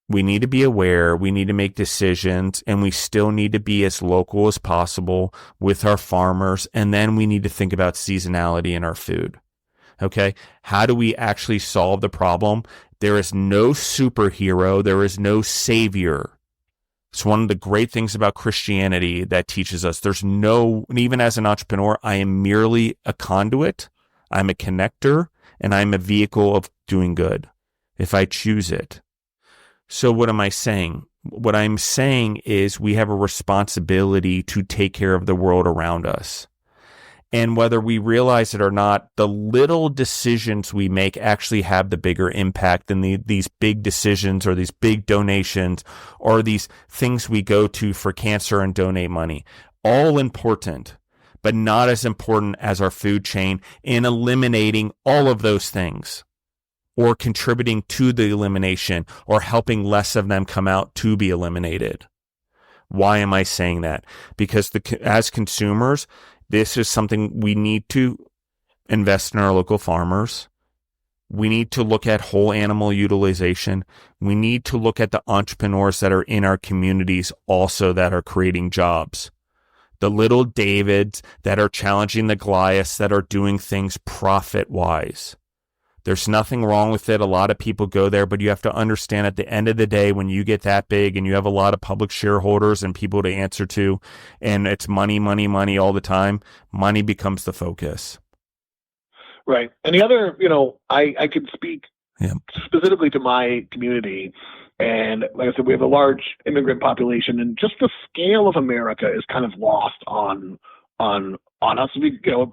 We need to be aware, we need to make decisions, and we still need to be as local as possible with our farmers. And then we need to think about seasonality in our food. Okay? How do we actually solve the problem? There is no superhero. There is no savior. It's one of the great things about Christianity that teaches us there's no, and even as an entrepreneur, I am merely a conduit. I'm a connector, and I'm a vehicle of doing good if I choose it. So what am I saying? What I'm saying is we have a responsibility to take care of the world around us. And whether we realize it or not, the little decisions we make actually have the bigger impact than these big decisions or these big donations or these things we go to for cancer and donate money. All important, but not as important as our food chain in eliminating all of those things or contributing to the elimination or helping less of them come out to be eliminated. Why am I saying that? Because as consumers, this is something we need to invest in our local farmers. We need to look at whole animal utilization. We need to look at the entrepreneurs that are in our communities also that are creating jobs. The little Davids that are challenging the Goliaths that are doing things profit-wise. There's nothing wrong with it. A lot of people go there, but you have to understand at the end of the day, when you get that big and you have a lot of public shareholders and people to answer to, and it's money, money, money all the time, money becomes the focus. Right. And the other, I could speak specifically to my community. And like I said, we have a large immigrant population, and just the scale of America is kind of lost on us.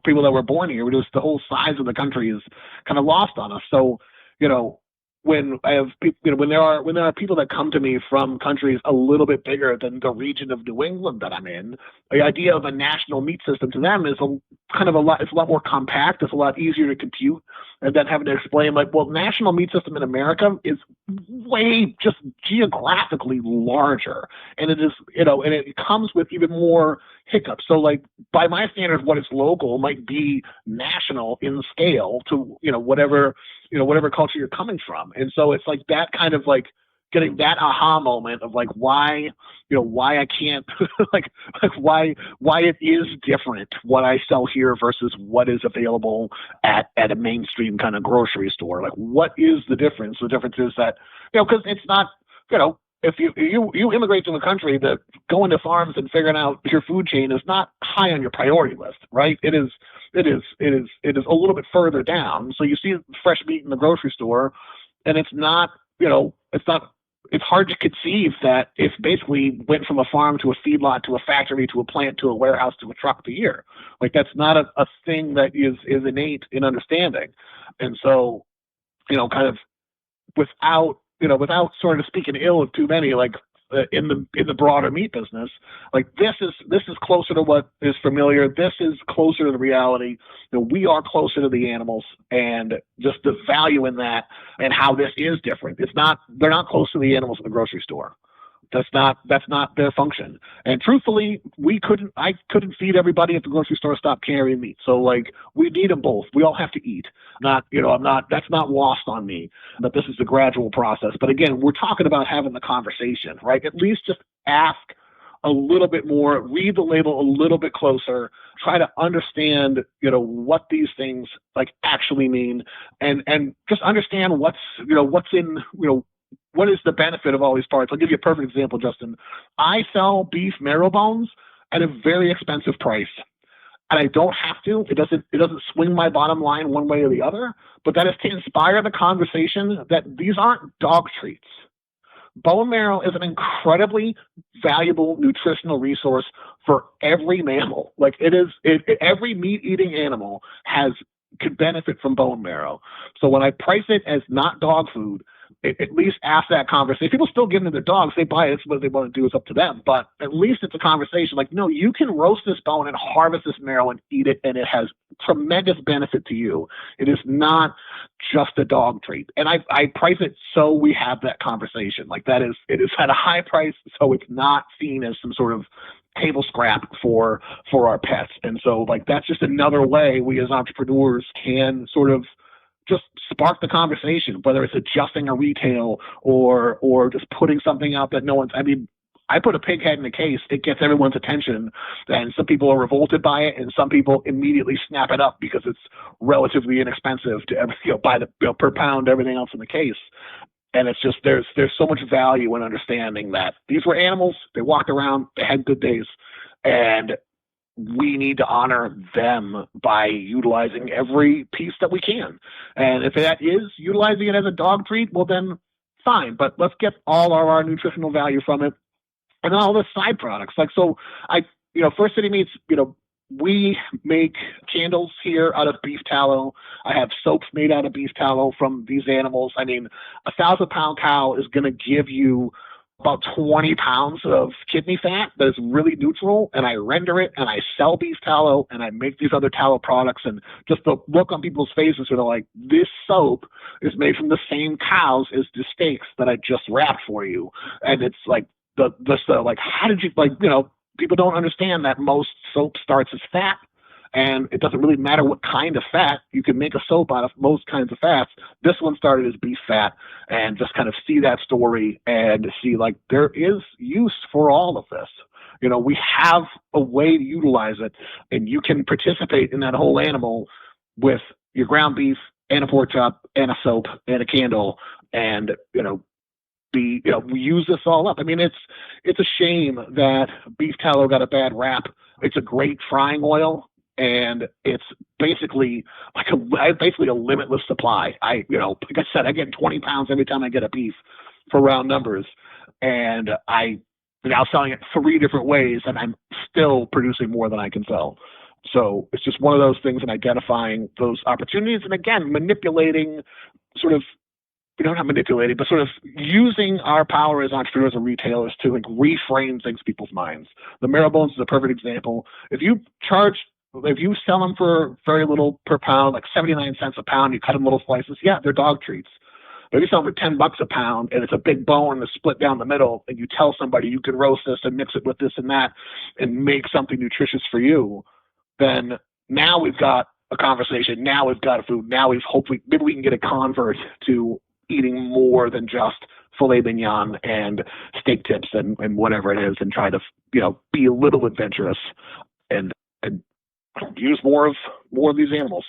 People that were born here, just the whole size of the country is kind of lost on us. So, when I have, when there are people that come to me from countries a little bit bigger than the region of New England that I'm in, the idea of a national meat system to them is it's a lot more compact. It's a lot easier to compute, and then having to explain national meat system in America is way just geographically larger, and it is, and it comes with even more hiccups. So by my standards, what is local might be national in scale to, whatever culture you're coming from. And so it's that kind of getting that aha moment of why I can't why it is different what I sell here versus what is available at a mainstream kind of grocery store. What is the difference? The difference is that, because it's not, if you immigrate to a country, that going to farms and figuring out your food chain is not high on your priority list, right? It is a little bit further down. So you see fresh meat in the grocery store, and it's hard to conceive that it basically went from a farm to a feedlot to a factory to a plant to a warehouse to a truck per year. That's not a thing that is innate in understanding. And so, kind of without sort of speaking ill of too many, in the broader meat business, this is closer to what is familiar. This is closer to the reality. We are closer to the animals, and just the value in that, and how this is different. They're not close to the animals in the grocery store. That's not their function. And truthfully, I couldn't feed everybody at the grocery store, stop carrying meat. So we need them both. We all have to eat. That's not lost on me, that this is a gradual process. But again, we're talking about having the conversation, right? At least just ask a little bit more, read the label a little bit closer, try to understand, what these things actually mean, and just understand what's in, what is the benefit of all these parts? I'll give you a perfect example, Justin. I sell beef marrow bones at a very expensive price, and I don't have to. It doesn't swing my bottom line one way or the other, but that is to inspire the conversation that these aren't dog treats. Bone marrow is an incredibly valuable nutritional resource for every mammal. Every meat-eating animal could benefit from bone marrow. So when I price it as not dog food, at least ask that conversation. People still give it to their dogs. They buy it. It's what they want to do. It's up to them. But at least it's a conversation. No, you can roast this bone and harvest this marrow and eat it, and it has tremendous benefit to you. It is not just a dog treat. And I price it so we have that conversation. It is at a high price, so it's not seen as some sort of table scrap for our pets. And so that's just another way we as entrepreneurs can sort of just spark the conversation, whether it's adjusting a retail or just putting something out that no one's, I put a pig head in a case, it gets everyone's attention, and some people are revolted by it, and some people immediately snap it up because it's relatively inexpensive to buy the per pound, everything else in the case. And it's just, there's so much value in understanding that these were animals, they walked around, they had good days, and we need to honor them by utilizing every piece that we can. And if that is utilizing it as a dog treat, well then fine, but let's get all of our nutritional value from it and all the side products. First City Meats, we make candles here out of beef tallow. I have soaps made out of beef tallow from these animals. I mean, 1,000-pound cow is going to give you about 20 pounds of kidney fat that is really neutral, and I render it, and I sell beef tallow, and I make these other tallow products, and just the look on people's faces when they're like, this soap is made from the same cows as the steaks that I just wrapped for you. And it's like, like, how did you, like, people don't understand that most soap starts as fat, and it doesn't really matter what kind of fat. You can make a soap out of most kinds of fats. This one started as beef fat, and just kind of see that story and see, like, there is use for all of this. We have a way to utilize it, and you can participate in that whole animal with your ground beef and a pork chop and a soap and a candle, and, we use this all up. I mean, it's a shame that beef tallow got a bad rap. It's a great frying oil, and it's basically like a limitless supply. Like I said, I get 20 pounds every time I get a beef for round numbers, and I'm now selling it 3 different ways, and I'm still producing more than I can sell. So it's just one of those things, and identifying those opportunities, and again, manipulating sort of, we don't have manipulating, but sort of using our power as entrepreneurs and retailers to like reframe things in people's minds. The marrow bones is a perfect example. If you sell them for very little per pound, like 79 cents a pound, you cut them little slices, yeah, they're dog treats. But if you sell them for $10 a pound and it's a big bone that's split down the middle, and you tell somebody you can roast this and mix it with this and that and make something nutritious for you, then now we've got a conversation. Now we've got a food. Now maybe we can get a convert to eating more than just filet mignon and steak tips and whatever it is, and try to, be a little adventurous and use more of these animals.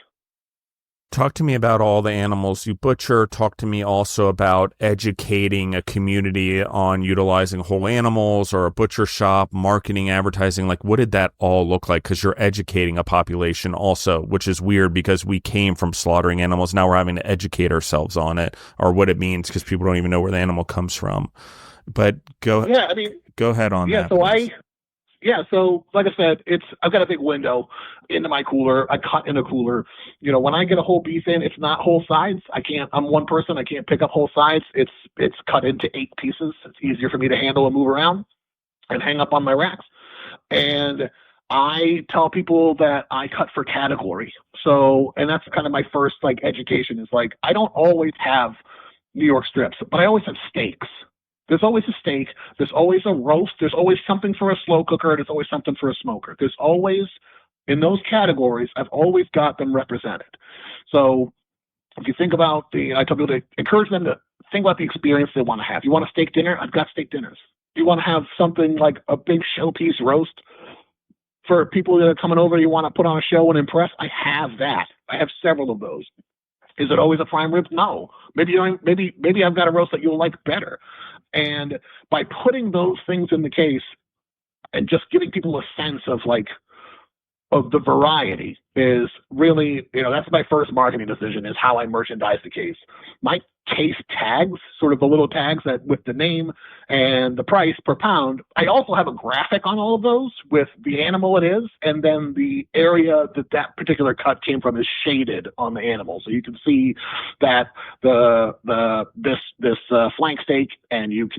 Talk to me about all the animals you butcher. Talk to me also about educating a community on utilizing whole animals, or a butcher shop, marketing, advertising. Like, what did that all look like? Because you're educating a population also, which is weird because we came from slaughtering animals. Now we're having to educate ourselves on it, or what it means, because people don't even know where the animal comes from. But go ahead on that. So like I said, I've got a big window into my cooler. I cut in a cooler. When I get a whole beef in, it's not whole sides. I'm one person. I can't pick up whole sides. It's cut into 8 pieces. It's easier for me to handle and move around and hang up on my racks. And I tell people that I cut for category. So, and that's kind of my first education is I don't always have New York strips, but I always have steaks. There's always a steak. There's always a roast. There's always something for a slow cooker. There's always something for a smoker. There's always, in those categories, I've always got them represented. So if you think about I tell people to encourage them to think about the experience they want to have. You want a steak dinner? I've got steak dinners. You want to have something like a big showpiece roast for people that are coming over, you want to put on a show and impress? I have that. I have several of those. Is it always a prime rib? No. Maybe I've got a roast that you'll like better. And by putting those things in the case and just giving people a sense of the variety is really, that's my first marketing decision, is how I merchandise the case. My case tags, sort of the little tags that with the name and the price per pound. I also have a graphic on all of those with the animal it is, and then the area that particular cut came from is shaded on the animal, so you can see that this flank steak, and you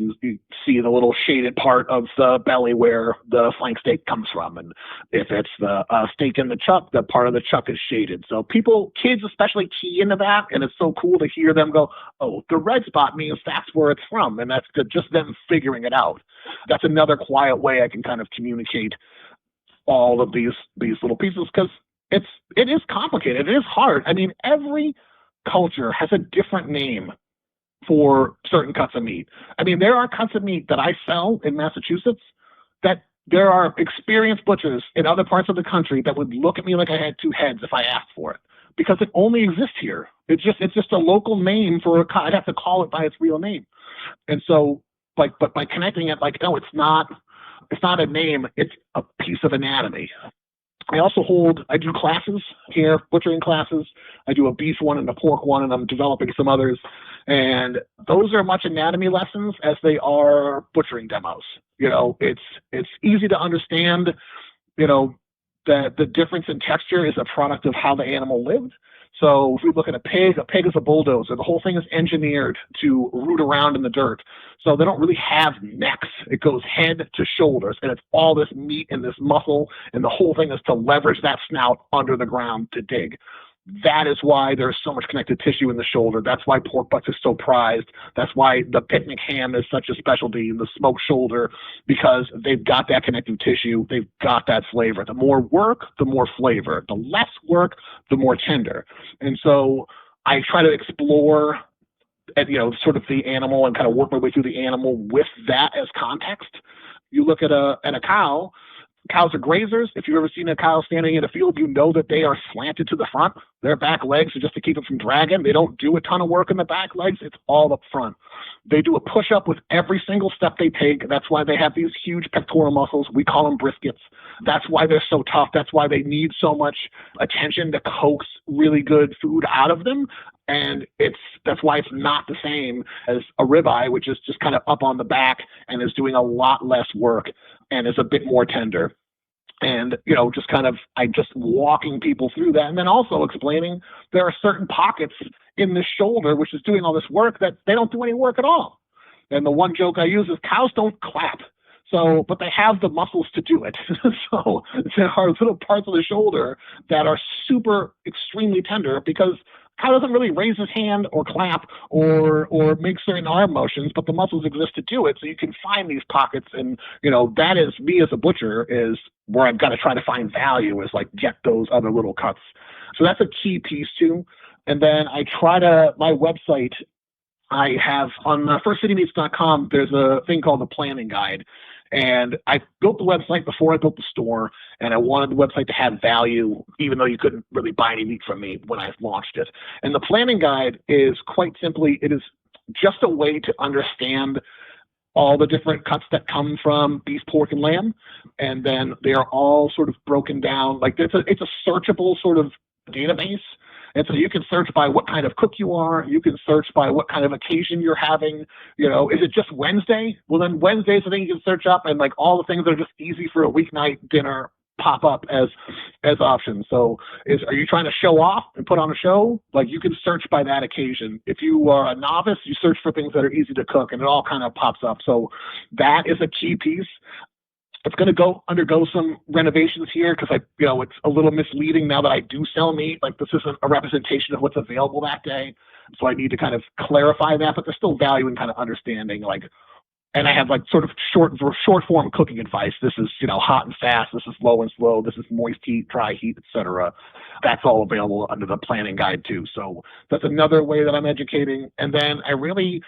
see the little shaded part of the belly where the flank steak comes from, and if it's the steak in the chuck, the part of the chuck is shaded. So kids especially key into that, and it's so cool to hear them go, oh, the red spot means that's where it's from, and that's good. Just them figuring it out. That's another quiet way I can kind of communicate all of these little pieces, because it is complicated. It is hard. I mean, every culture has a different name for certain cuts of meat. I mean, there are cuts of meat that I sell in Massachusetts that there are experienced butchers in other parts of the country that would look at me like I had 2 heads if I asked for it, because it only exists here. It's just a local name for a cut. I'd have to call it by its real name. And so, but by connecting it, no, it's not a name. It's a piece of anatomy. I do classes here, butchering classes. I do a beef one and a pork one, and I'm developing some others. And those are much anatomy lessons as they are butchering demos. It's easy to understand, that the difference in texture is a product of how the animal lived. So if we look at a pig is a bulldozer. The whole thing is engineered to root around in the dirt. So they don't really have necks. It goes head to shoulders, and it's all this meat and this muscle, and the whole thing is to leverage that snout under the ground to dig. That is why there's so much connective tissue in the shoulder. That's why pork butts is so prized. That's why the picnic ham is such a specialty, the smoked shoulder, because they've got that connective tissue. They've got that flavor. The more work, the more flavor. The less work, the more tender. And so I try to explore, sort of the animal and kind of work my way through the animal with that as context. You look at a cow. Cows are grazers. If you've ever seen a cow standing in a field, you know that they are slanted to the front. Their back legs are just to keep them from dragging. They don't do a ton of work in the back legs. It's all up front. They do a push-up with every single step they take. That's why they have these huge pectoral muscles. We call them briskets. That's why they're so tough. That's why they need so much attention to coax really good food out of them. And that's why it's not the same as a ribeye, which is just kind of up on the back and is doing a lot less work and is a bit more tender. And, just walking people through that. And then also explaining there are certain pockets in the shoulder, which is doing all this work, that they don't do any work at all. And the one joke I use is cows don't clap. So, but they have the muscles to do it. So there are little parts of the shoulder that are super extremely tender because cow doesn't really raise his hand or clap or make certain arm motions, but the muscles exist to do it. So you can find these pockets, and that is me as a butcher, is where I've got to try to find value, is like get those other little cuts. So that's a key piece too. And then I try to, my website, I have on firstcitymeats.com, there's a thing called the planning guide. And I built the website before I built the store, and I wanted the website to have value, even though you couldn't really buy any meat from me when I launched it. And the planning guide is quite simply, it is just a way to understand all the different cuts that come from beef, pork, and lamb. And then they are all sort of broken down. Like it's a searchable sort of database. And so you can search by what kind of cook you are. You can search by what kind of occasion you're having. Is it just Wednesday? Well, then Wednesday's the thing you can search up, and like all the things that are just easy for a weeknight dinner pop up as options. So are you trying to show off and put on a show? Like you can search by that occasion. If you are a novice, you search for things that are easy to cook, and it all kind of pops up. So that is a key piece. It's going to undergo some renovations here because it's a little misleading now that I do sell meat. Like this isn't a representation of what's available that day. So I need to kind of clarify that, but there's still value in kind of understanding and I have like sort of short form cooking advice. This is, hot and fast. This is low and slow. This is moist heat, dry heat, etc. That's all available under the planning guide too. So that's another way that I'm educating. And then I really,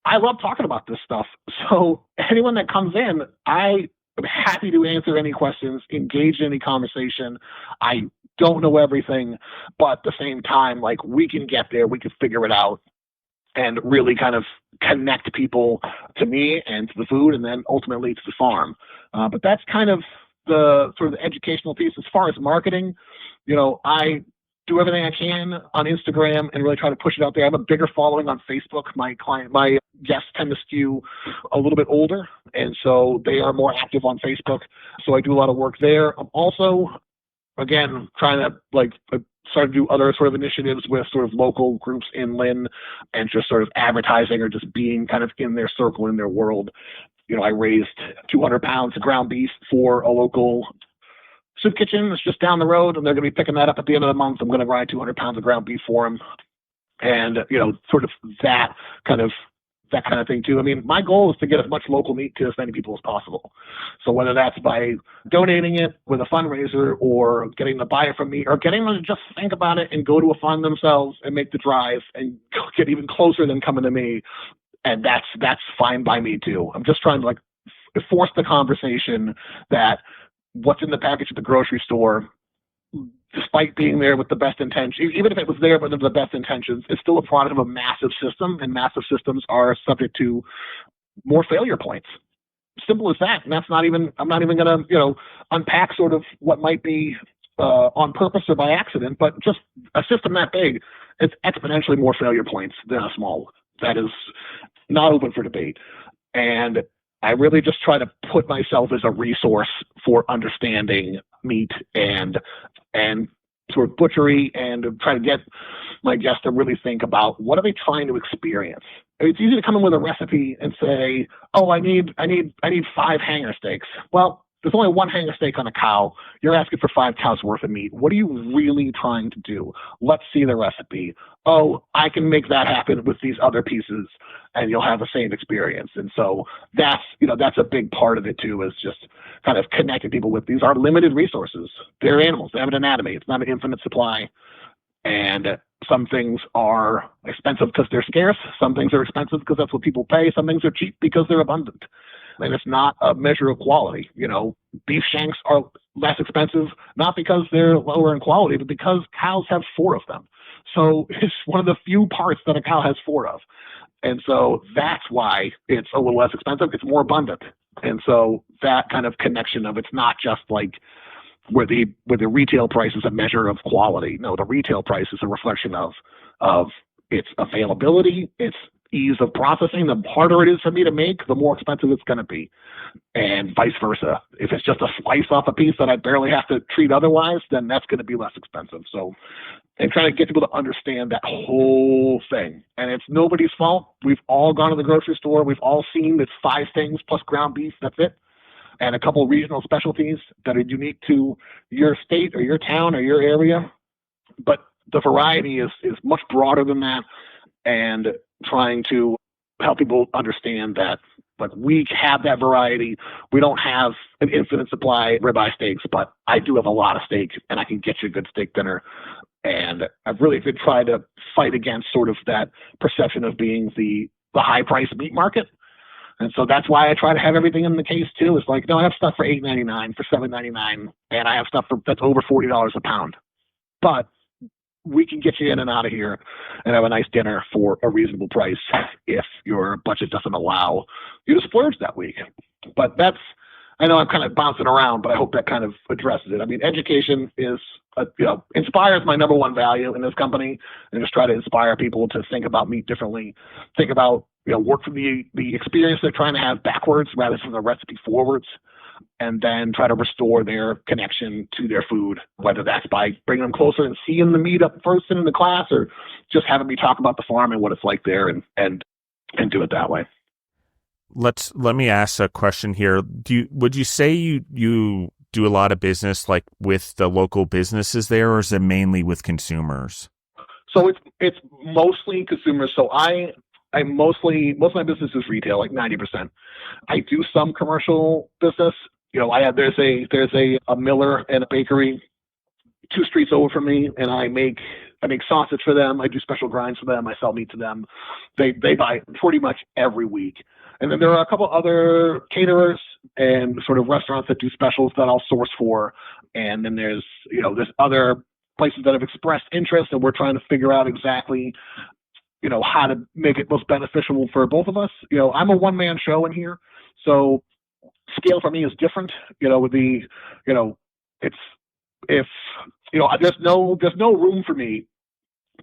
I love talking about this stuff. So anyone that comes in, I am happy to answer any questions, engage in any conversation. I don't know everything, but at the same time, like we can get there, we can figure it out and really kind of connect people to me and to the food and then ultimately to the farm. But that's kind of the sort of the educational piece. As far as marketing, I do everything I can on Instagram and really try to push it out there. I have a bigger following on Facebook. My guests tend to skew a little bit older, and so they are more active on Facebook. So I do a lot of work there. I'm also, again, trying to start to do other sort of initiatives with sort of local groups in Lynn and just sort of advertising or just being kind of in their circle, in their world. I raised 200 pounds of ground beef for a local soup kitchen. It's just down the road, and they're going to be picking that up at the end of the month. I'm going to ride 200 pounds of ground beef for them. And, sort of that kind of thing too. I mean, my goal is to get as much local meat to as many people as possible. So whether that's by donating it with a fundraiser or getting them to buy it from me or getting them to just think about it and go to a fund themselves and make the drive and get even closer than coming to me. And that's fine by me too. I'm just trying to force the conversation that what's in the package at the grocery store, despite being there with the best intentions, even if it was there with the best intentions, it's still a product of a massive system, and massive systems are subject to more failure points. Simple as that. And I'm not even going to, unpack sort of what might be on purpose or by accident, but just a system that big, it's exponentially more failure points than a small one. That is not open for debate. And I really just try to put myself as a resource for understanding meat and sort of butchery, and to try to get my guests to really think about what are they trying to experience. It's easy to come in with a recipe and say, "Oh, I need 5 hanger steaks." Well, there's only 1 hanger steak on a cow. You're asking for 5 cows worth of meat. What are you really trying to do? Let's see the recipe. Oh, I can make that happen with these other pieces, and you'll have the same experience. And so that's a big part of it too, is just kind of connecting people with these are limited resources. They're animals. They have an anatomy. It's not an infinite supply. And some things are expensive because they're scarce. Some things are expensive because that's what people pay. Some things are cheap because they're abundant. And it's not a measure of quality. Beef shanks are less expensive, not because they're lower in quality, but because cows have 4 of them. So it's one of the few parts that a cow has 4 of. And so that's why it's a little less expensive. It's more abundant. And so that kind of connection of, it's not just like where the retail price is a measure of quality. No, the retail price is a reflection of its availability, its ease of processing. The harder it is for me to make, the more expensive it's going to be, and vice versa. If it's just a slice off a piece that I barely have to treat otherwise, then that's going to be less expensive. So I'm trying to get people to understand that whole thing. And it's nobody's fault. We've all gone to the grocery store. We've all seen it's 5 things plus ground beef. That's it. And a couple of regional specialties that are unique to your state or your town or your area. But the variety is much broader than that. And trying to help people understand that, like, we have that variety. We don't have an infinite supply of ribeye steaks, but I do have a lot of steak, and I can get you a good steak dinner. And I've really been trying to fight against sort of that perception of being the high-priced meat market. And so that's why I try to have everything in the case too. It's like, no, I have stuff for $8.99, for $7.99, and I have stuff that's over $40 a pound. But we can get you in and out of here and have a nice dinner for a reasonable price if your budget doesn't allow you to splurge that week. But I know I'm kind of bouncing around, but I hope that kind of addresses it. I mean, education is, inspires my number 1 value in this company, and just try to inspire people to think about meat differently, think about, work from the experience they're trying to have backwards rather than the recipe forwards, and then try to restore their connection to their food, whether that's by bringing them closer and seeing the meat up first in the class, or just having me talk about the farm and what it's like there, and do it that way. Let me ask a question here. Would you say you do a lot of business like with the local businesses there, or is it mainly with consumers? So it's mostly consumers. So I most of my business is retail, like 90%. I do some commercial business. There's a miller and a bakery 2 streets over from me, and I make sausage for them. I do special grinds for them. I sell meat to them. They buy pretty much every week. And then there are a couple other caterers and sort of restaurants that do specials that I'll source for. And then there's other places that have expressed interest, and we're trying to figure out exactly, how to make it most beneficial for both of us. I'm a one-man show in here, so scale for me is different. There's no room for me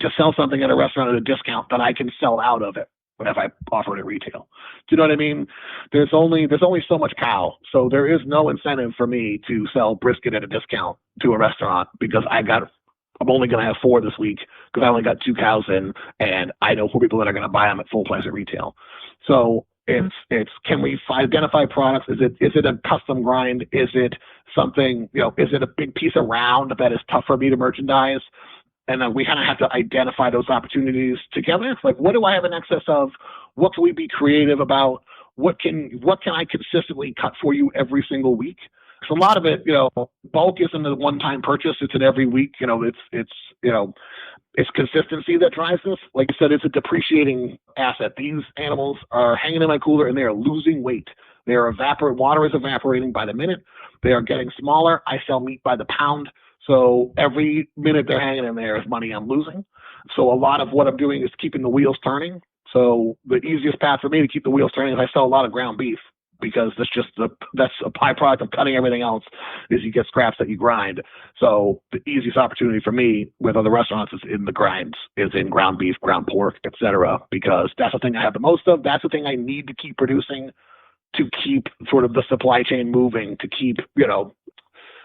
to sell something at a restaurant at a discount that I can sell out of it if I offer it at retail. Do you know what I mean? There's only so much cow, so there is no incentive for me to sell brisket at a discount to a restaurant, because I'm only going to have 4 this week because I only got 2 cows in, and I know 4 people that are going to buy them at full price at retail. So it's can we identify products? Is it a custom grind? Is it something, is it a big piece of round that is tough for me to merchandise? And then we kind of have to identify those opportunities together. It's like, what do I have in excess of? What can we be creative about? What can I consistently cut for you every single week? So a lot of it, bulk isn't a one-time purchase. It's an every week. It's consistency that drives this. Like I said, it's a depreciating asset. These animals are hanging in my cooler, and they are losing weight. Water is evaporating by the minute. They are getting smaller. I sell meat by the pound. So every minute they're hanging in there is money I'm losing. So a lot of what I'm doing is keeping the wheels turning. So the easiest path for me to keep the wheels turning is I sell a lot of ground beef, because that's a byproduct of cutting everything else, is you get scraps that you grind. So the easiest opportunity for me with other restaurants is in the grinds, is in ground beef, ground pork, etc., because that's the thing I have the most of. That's the thing I need to keep producing, to keep sort of the supply chain moving, to keep,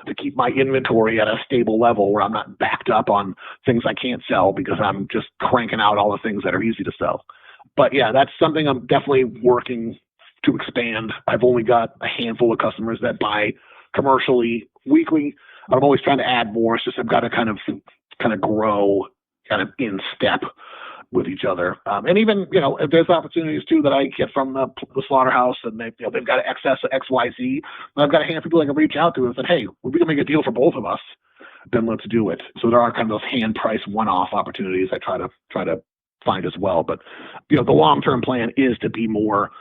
to keep my inventory at a stable level where I'm not backed up on things I can't sell because I'm just cranking out all the things that are easy to sell. But yeah, that's something I'm definitely working to expand. I've only got a handful of customers that buy commercially weekly. I'm always trying to add more. It's just I've got to kind of grow kind of in step with each other. And even, if there's opportunities too that I get from the slaughterhouse and they've got an excess of XYZ, I've got a handful of people I can reach out to and say, hey, we can make a deal for both of us, then let's do it. So there are kind of those hand price one-off opportunities I try to find as well. But, the long-term plan is to do more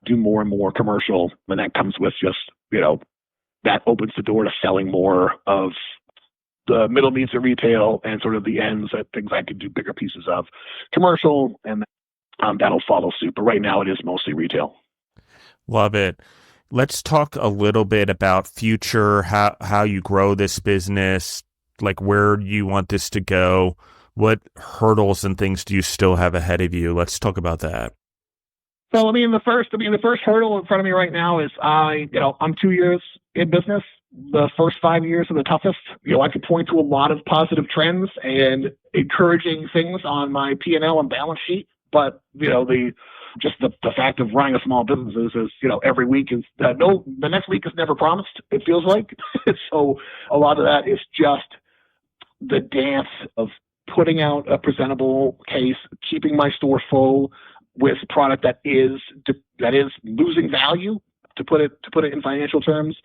and more commercial. And that comes with just, that opens the door to selling more of the middle meats of retail and sort of the ends that things I could do bigger pieces of commercial, and that'll follow suit. But right now it is mostly retail. Love it. Let's talk a little bit about future, how you grow this business, like where you want this to go. What hurdles and things do you still have ahead of you? Let's talk about that. So, the first hurdle in front of me right now is I'm 2 years in business. The first 5 years are the toughest. I could point to a lot of positive trends and encouraging things on my P&L and balance sheet. But, the fact of running a small business is, every week is, the next week is never promised, it feels like. So a lot of that is just the dance of putting out a presentable case, keeping my store full with product that is losing value, to put it in financial terms,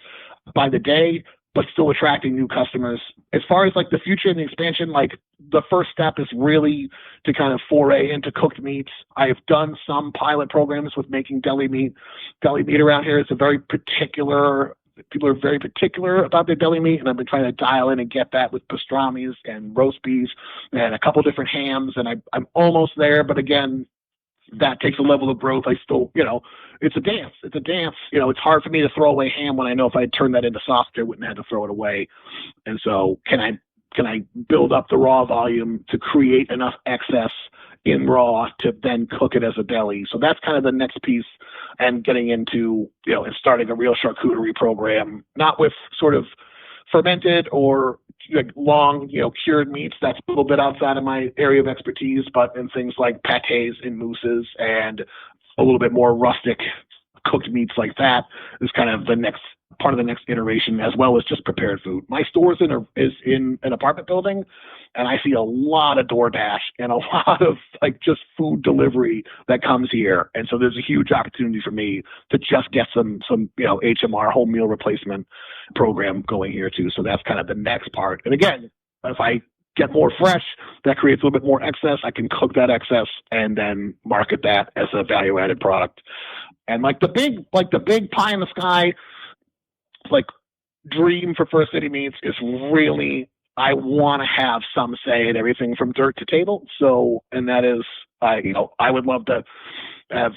by the day, but still attracting new customers. As far as like the future and the expansion, like the first step is really to kind of foray into cooked meats. I've done some pilot programs with making deli meat. Deli meat around here is people are very particular about their deli meat, and I've been trying to dial in and get that with pastrami's and roast beefs and a couple different hams, and I'm almost there, but again, that takes a level of growth. I still, it's a dance. It's hard for me to throw away ham when I know if I had turned that into sausage, I wouldn't have had to throw it away. And so can I build up the raw volume to create enough excess in raw to then cook it as a deli? So that's kind of the next piece, and getting into, and starting a real charcuterie program, not with sort of fermented or like long, cured meats. That's a little bit outside of my area of expertise, but in things like pâtés and mousses and a little bit more rustic cooked meats like that is kind of the next part of the next iteration, as well as just prepared food. My store is in an apartment building, and I see a lot of DoorDash and a lot of like just food delivery that comes here. And so there's a huge opportunity for me to just get some HMR, home meal replacement program going here too. So that's kind of the next part. And again, if I get more fresh, that creates a little bit more excess. I can cook that excess and then market that as a value added product. And the big pie in the sky, like dream for First City Meats is really, I want to have some say in everything from dirt to table. So, and that is, I would love to have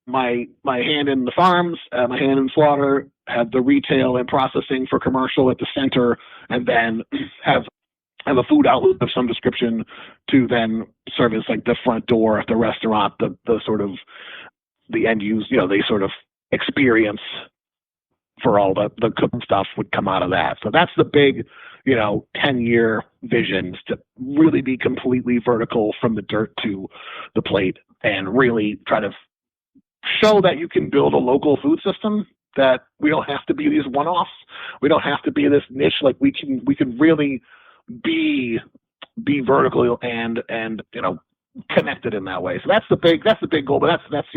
my hand in the farms, my hand in slaughter, have the retail and processing for commercial at the center, and then have a food outlet of some description to then service like the front door at the restaurant, the sort of the end use, they sort of experience for all the cooked stuff would come out of that. So that's the big, 10-year vision, to really be completely vertical from the dirt to the plate, and really try to show that you can build a local food system, that we don't have to be these one-offs. We don't have to be this niche. Like we can really be vertical and connected in that way. So that's the big goal, but that's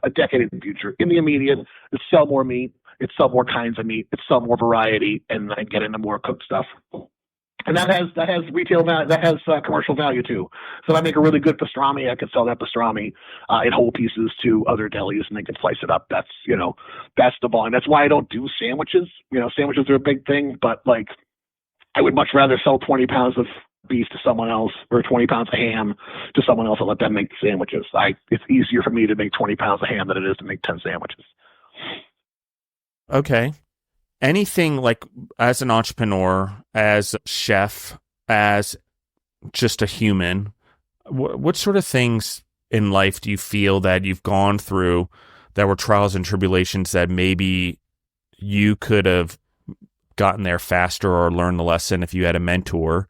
a decade in the future. In the immediate, it's sell more meat, it's sell more kinds of meat, it's sell more variety, and then get into more cooked stuff. And that has retail value, that has commercial value too. So if I make a really good pastrami, I could sell that pastrami in whole pieces to other delis, and they can slice it up. That's the volume. That's why I don't do sandwiches. Sandwiches are a big thing, but like I would much rather sell 20 pounds of beef to someone else, or 20 pounds of ham to someone else, and let them make the sandwiches. It's easier for me to make 20 pounds of ham than it is to make 10 sandwiches. Okay. Anything like as an entrepreneur, as a chef, as just a human, what sort of things in life do you feel that you've gone through that were trials and tribulations that maybe you could have gotten there faster or learned the lesson if you had a mentor?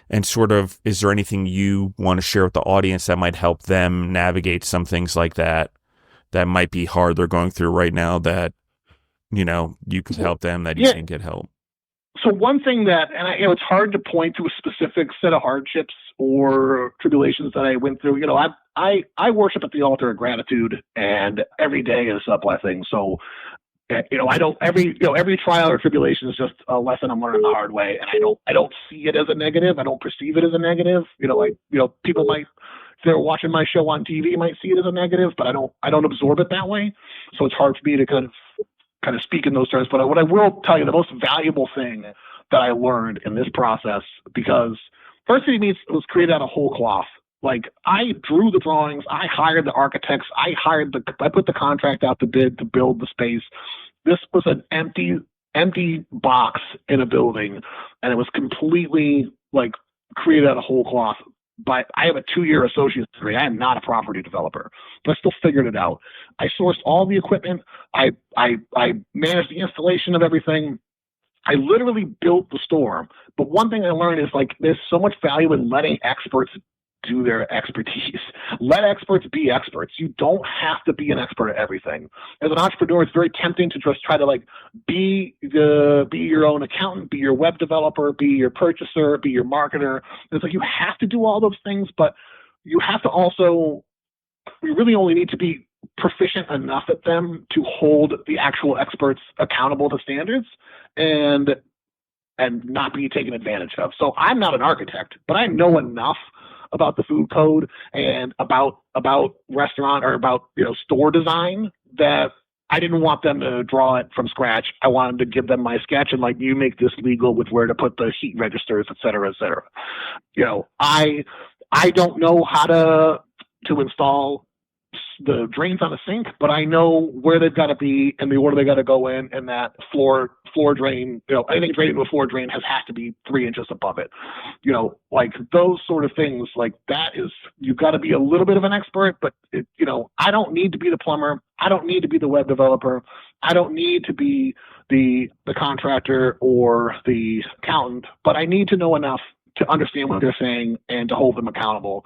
And sort of, is there anything you want to share with the audience that might help them navigate some things like that might be hard they're going through right now that, you could help them that you think could help? So one thing that, and it's hard to point to a specific set of hardships or tribulations that I went through. I worship at the altar of gratitude, and every day is a blessing. So, I don't every trial or tribulation is just a lesson I'm learning the hard way, and I don't see it as a negative. I don't perceive it as a negative. People might, if they're watching my show on TV, might see it as a negative, but I don't absorb it that way. So it's hard for me to kind of speak in those terms. But what I will tell you, the most valuable thing that I learned in this process, because First City Meats was created out of whole cloth. Like, I drew the drawings, I hired the architects, I put the contract out to bid to build the space. This was an empty box in a building, and it was completely created out of whole cloth. But I have a 2-year associate's degree. I am not a property developer, but I still figured it out. I sourced all the equipment. I managed the installation of everything. I literally built the store. But one thing I learned is there's so much value in letting experts do their expertise. Let experts be experts. You don't have to be an expert at everything. As an entrepreneur, it's very tempting to just try to be your own accountant, be your web developer, be your purchaser, be your marketer. It's you have to do all those things, but you have to also, you really only need to be proficient enough at them to hold the actual experts accountable to standards and not be taken advantage of. So I'm not an architect, but I know enough about the food code and about restaurant or about store design that I didn't want them to draw it from scratch. I wanted to give them my sketch and you make this legal with where to put the heat registers, et cetera, et cetera. I don't know how to install the drains on a sink, but I know where they've got to be and the order they got to go in, and that floor drain, anything draining to a floor drain has to be 3 inches above it. Those sort of things, that is, you've got to be a little bit of an expert, but I don't need to be the plumber. I don't need to be the web developer. I don't need to be the contractor or the accountant, but I need to know enough to understand what they're saying and to hold them accountable.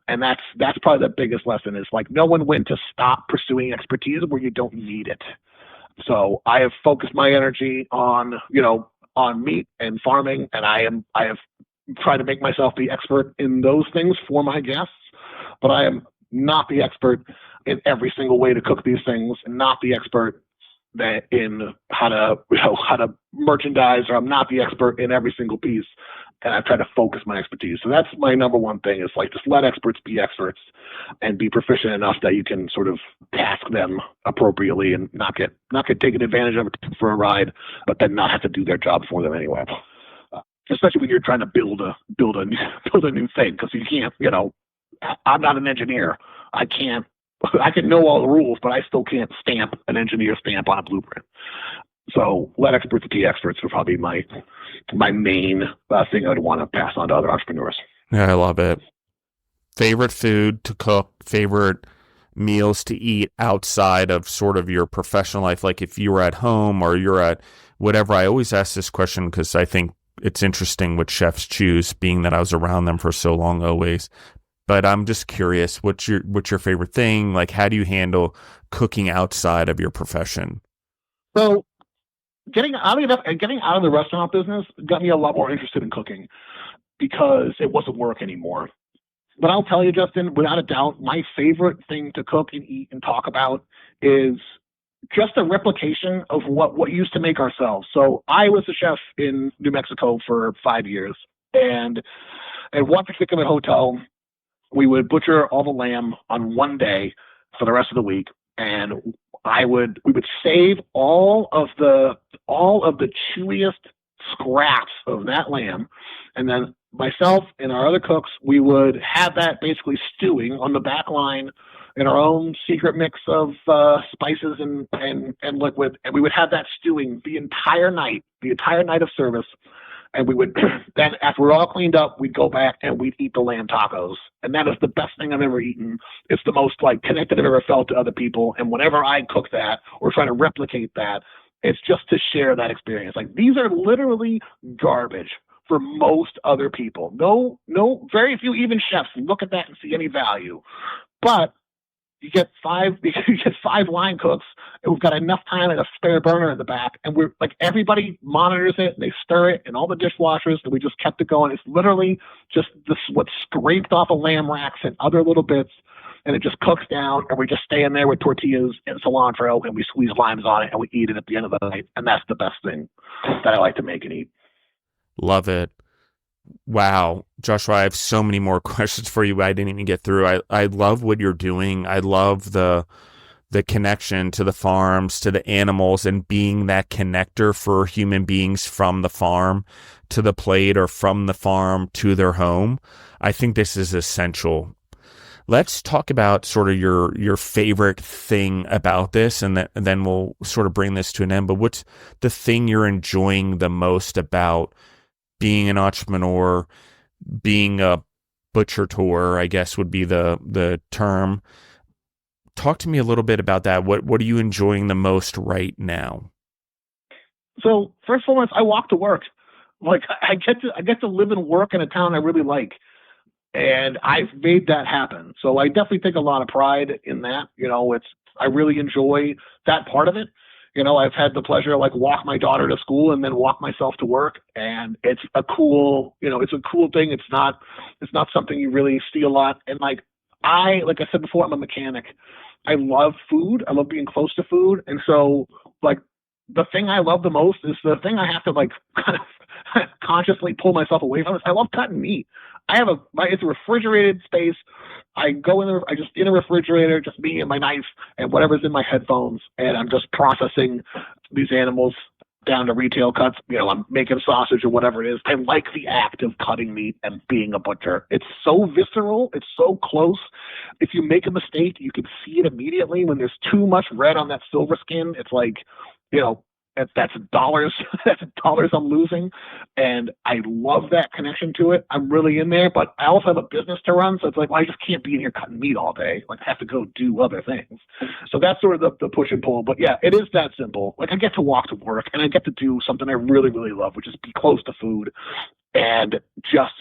And that's probably the biggest lesson, is knowing when to stop pursuing expertise where you don't need it. So I have focused my energy on meat and farming, and I have tried to make myself the expert in those things for my guests, but I am not the expert in every single way to cook these things, and not the expert in how to merchandise, or I'm not the expert in every single piece. And I've tried to focus my expertise. So that's my number one thing, is just let experts be experts and be proficient enough that you can sort of task them appropriately and not get taken advantage of for a ride, but then not have to do their job for them anyway. Especially when you're trying to build a new thing, because you can't, I'm not an engineer. I can know all the rules, but I still can't stamp an engineer stamp on a blueprint. So let experts be experts would probably be my main thing I would want to pass on to other entrepreneurs. Yeah, I love it. Favorite food to cook, favorite meals to eat outside of sort of your professional life, like if you were at home or you're at whatever. I always ask this question because I think it's interesting what chefs choose, being that I was around them for so long always. But I'm just curious, what's your favorite thing? How do you handle cooking outside of your profession? So getting out of the restaurant business got me a lot more interested in cooking, because it wasn't work anymore. But I'll tell you, Justin, without a doubt, my favorite thing to cook and eat and talk about is just a replication of what used to make ourselves. So I was a chef in New Mexico for 5 years, and at one particular hotel, we would butcher all the lamb on one day for the rest of the week, and we would save all of the chewiest scraps of that lamb, and then myself and our other cooks, we would have that basically stewing on the back line in our own secret mix of spices and liquid, and we would have that stewing the entire night of service. And we would then, after we're all cleaned up, we'd go back and we'd eat the lamb tacos. And that is the best thing I've ever eaten. It's the most connected I've ever felt to other people. And whenever I cook that or try to replicate that, It's just to share that experience. Like, these are literally garbage for most other people. No, very few even chefs look at that and see any value. But you get five line cooks, and we've got enough time and a spare burner in the back, and we're like, everybody monitors it and they stir it and all the dishwashers, and we just kept it going. It's literally just what's scraped off of lamb racks and other little bits, and it just cooks down, and we just stay in there with tortillas and cilantro, and we squeeze limes on it, and we eat it at the end of the night. And that's the best thing that I like to make and eat. Love it. Wow. Joshua, I have so many more questions for you I didn't even get through. I love what you're doing. I love the connection to the farms, to the animals, and being that connector for human beings from the farm to the plate, or from the farm to their home. I think this is essential. Let's talk about sort of your favorite thing about this, and then we'll sort of bring this to an end. But what's the thing you're enjoying the most about being an entrepreneur, being a butcher-tour, I guess would be the term? Talk to me a little bit about that. What are you enjoying the most right now? So first and foremost, I walk to work. Like, I get to live and work in a town I really like, and I've made that happen. So I definitely take a lot of pride in that. I really enjoy that part of it. I've had the pleasure to walk my daughter to school and then walk myself to work, and it's a cool thing. It's not something you really see a lot. And like I said before, I'm a mechanic. I love food. I love being close to food. And so the thing I love the most is the thing I have to kind of consciously pull myself away from. I love cutting meat. It's a refrigerated space. I go in there, in a refrigerator, just me and my knife and whatever's in my headphones, and I'm just processing these animals down to retail cuts. I'm making sausage or whatever it is. I like the act of cutting meat and being a butcher. It's so visceral. It's so close. If you make a mistake, you can see it immediately. When there's too much red on that silver skin, it's that's dollars. That's dollars I'm losing. And I love that connection to it. I'm really in there, but I also have a business to run. So it's I just can't be in here cutting meat all day. I have to go do other things. So that's sort of the push and pull. But yeah, it is that simple. I get to walk to work, and I get to do something I really, really love, which is be close to food and just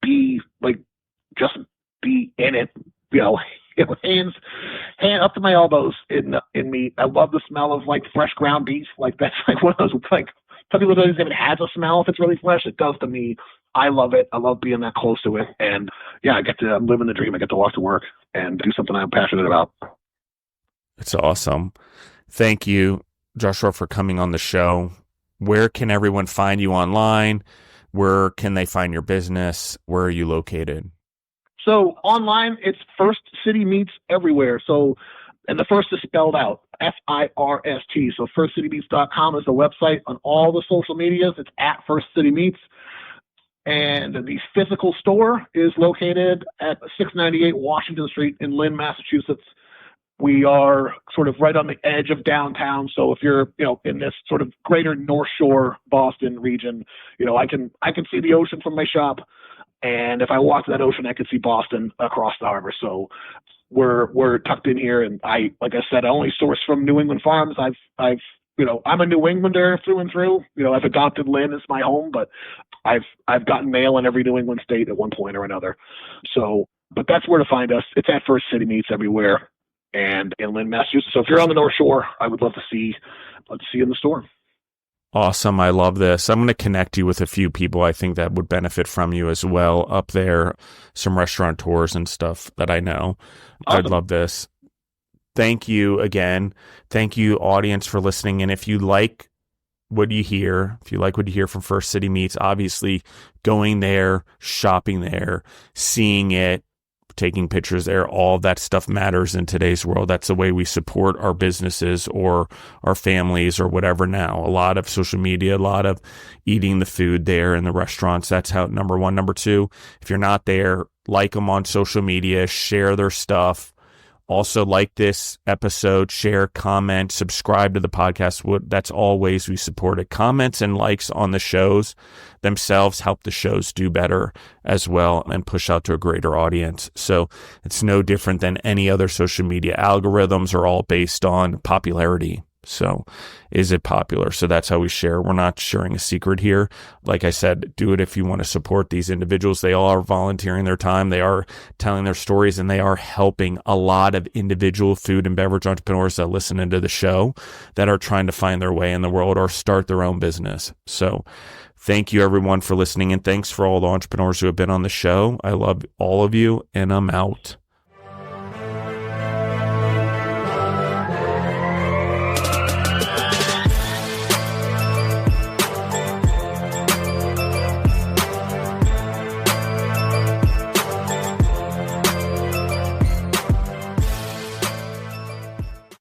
be be in it, hand up to my elbows in meat. I love the smell of fresh ground beef. That's one of those some people don't even have a smell if it's really fresh. It does to me. I love it. I love being that close to it. And yeah, I'm living the dream. I get to walk to work and do something I'm passionate about. It's awesome. Thank you, Joshua, for coming on the show. Where can everyone find you online? Where can they find your business? Where are you located? So online, it's First City Meats everywhere. So, and the first is spelled out, FIRST. So firstcitymeats.com is the website. On all the social medias, it's at First City Meats. And the physical store is located at 698 Washington Street in Lynn, Massachusetts. We are sort of right on the edge of downtown. So if you're, in this sort of greater North Shore Boston region, I can see the ocean from my shop. And if I walk to that ocean, I could see Boston across the harbor. So we're tucked in here. And like I said, I only source from New England farms. I'm a New Englander through and through. I've adopted Lynn as my home, but I've gotten mail in every New England state at one point or another. So, but that's where to find us. It's at First City Meats everywhere and in Lynn, Massachusetts. So if you're on the North Shore, I would love to see you in the store. Awesome. I love this. I'm going to connect you with a few people I think that would benefit from you as well up there, some restaurateurs and stuff that I know. Awesome. I'd love this. Thank you again. Thank you, audience, for listening. And if you like what you hear from First City Meats, obviously going there, shopping there, seeing it, taking pictures there, all that stuff matters in today's world. That's the way we support our businesses or our families or whatever now. A lot of social media, a lot of eating the food there in the restaurants. That's how, number one. Number two, if you're not there, like them on social media, share their stuff. Also, like this episode, share, comment, subscribe to the podcast. That's all ways we support it. Comments and likes on the shows themselves help the shows do better as well and push out to a greater audience. So it's no different than any other social media. Algorithms are all based on popularity. So is it popular? So that's how we share. We're not sharing a secret here. Like I said, do it if you want to support these individuals. They all are volunteering their time. They are telling their stories, and they are helping a lot of individual food and beverage entrepreneurs that listen into the show that are trying to find their way in the world or start their own business. So thank you everyone for listening, and thanks for all the entrepreneurs who have been on the show. I love all of you, and I'm out.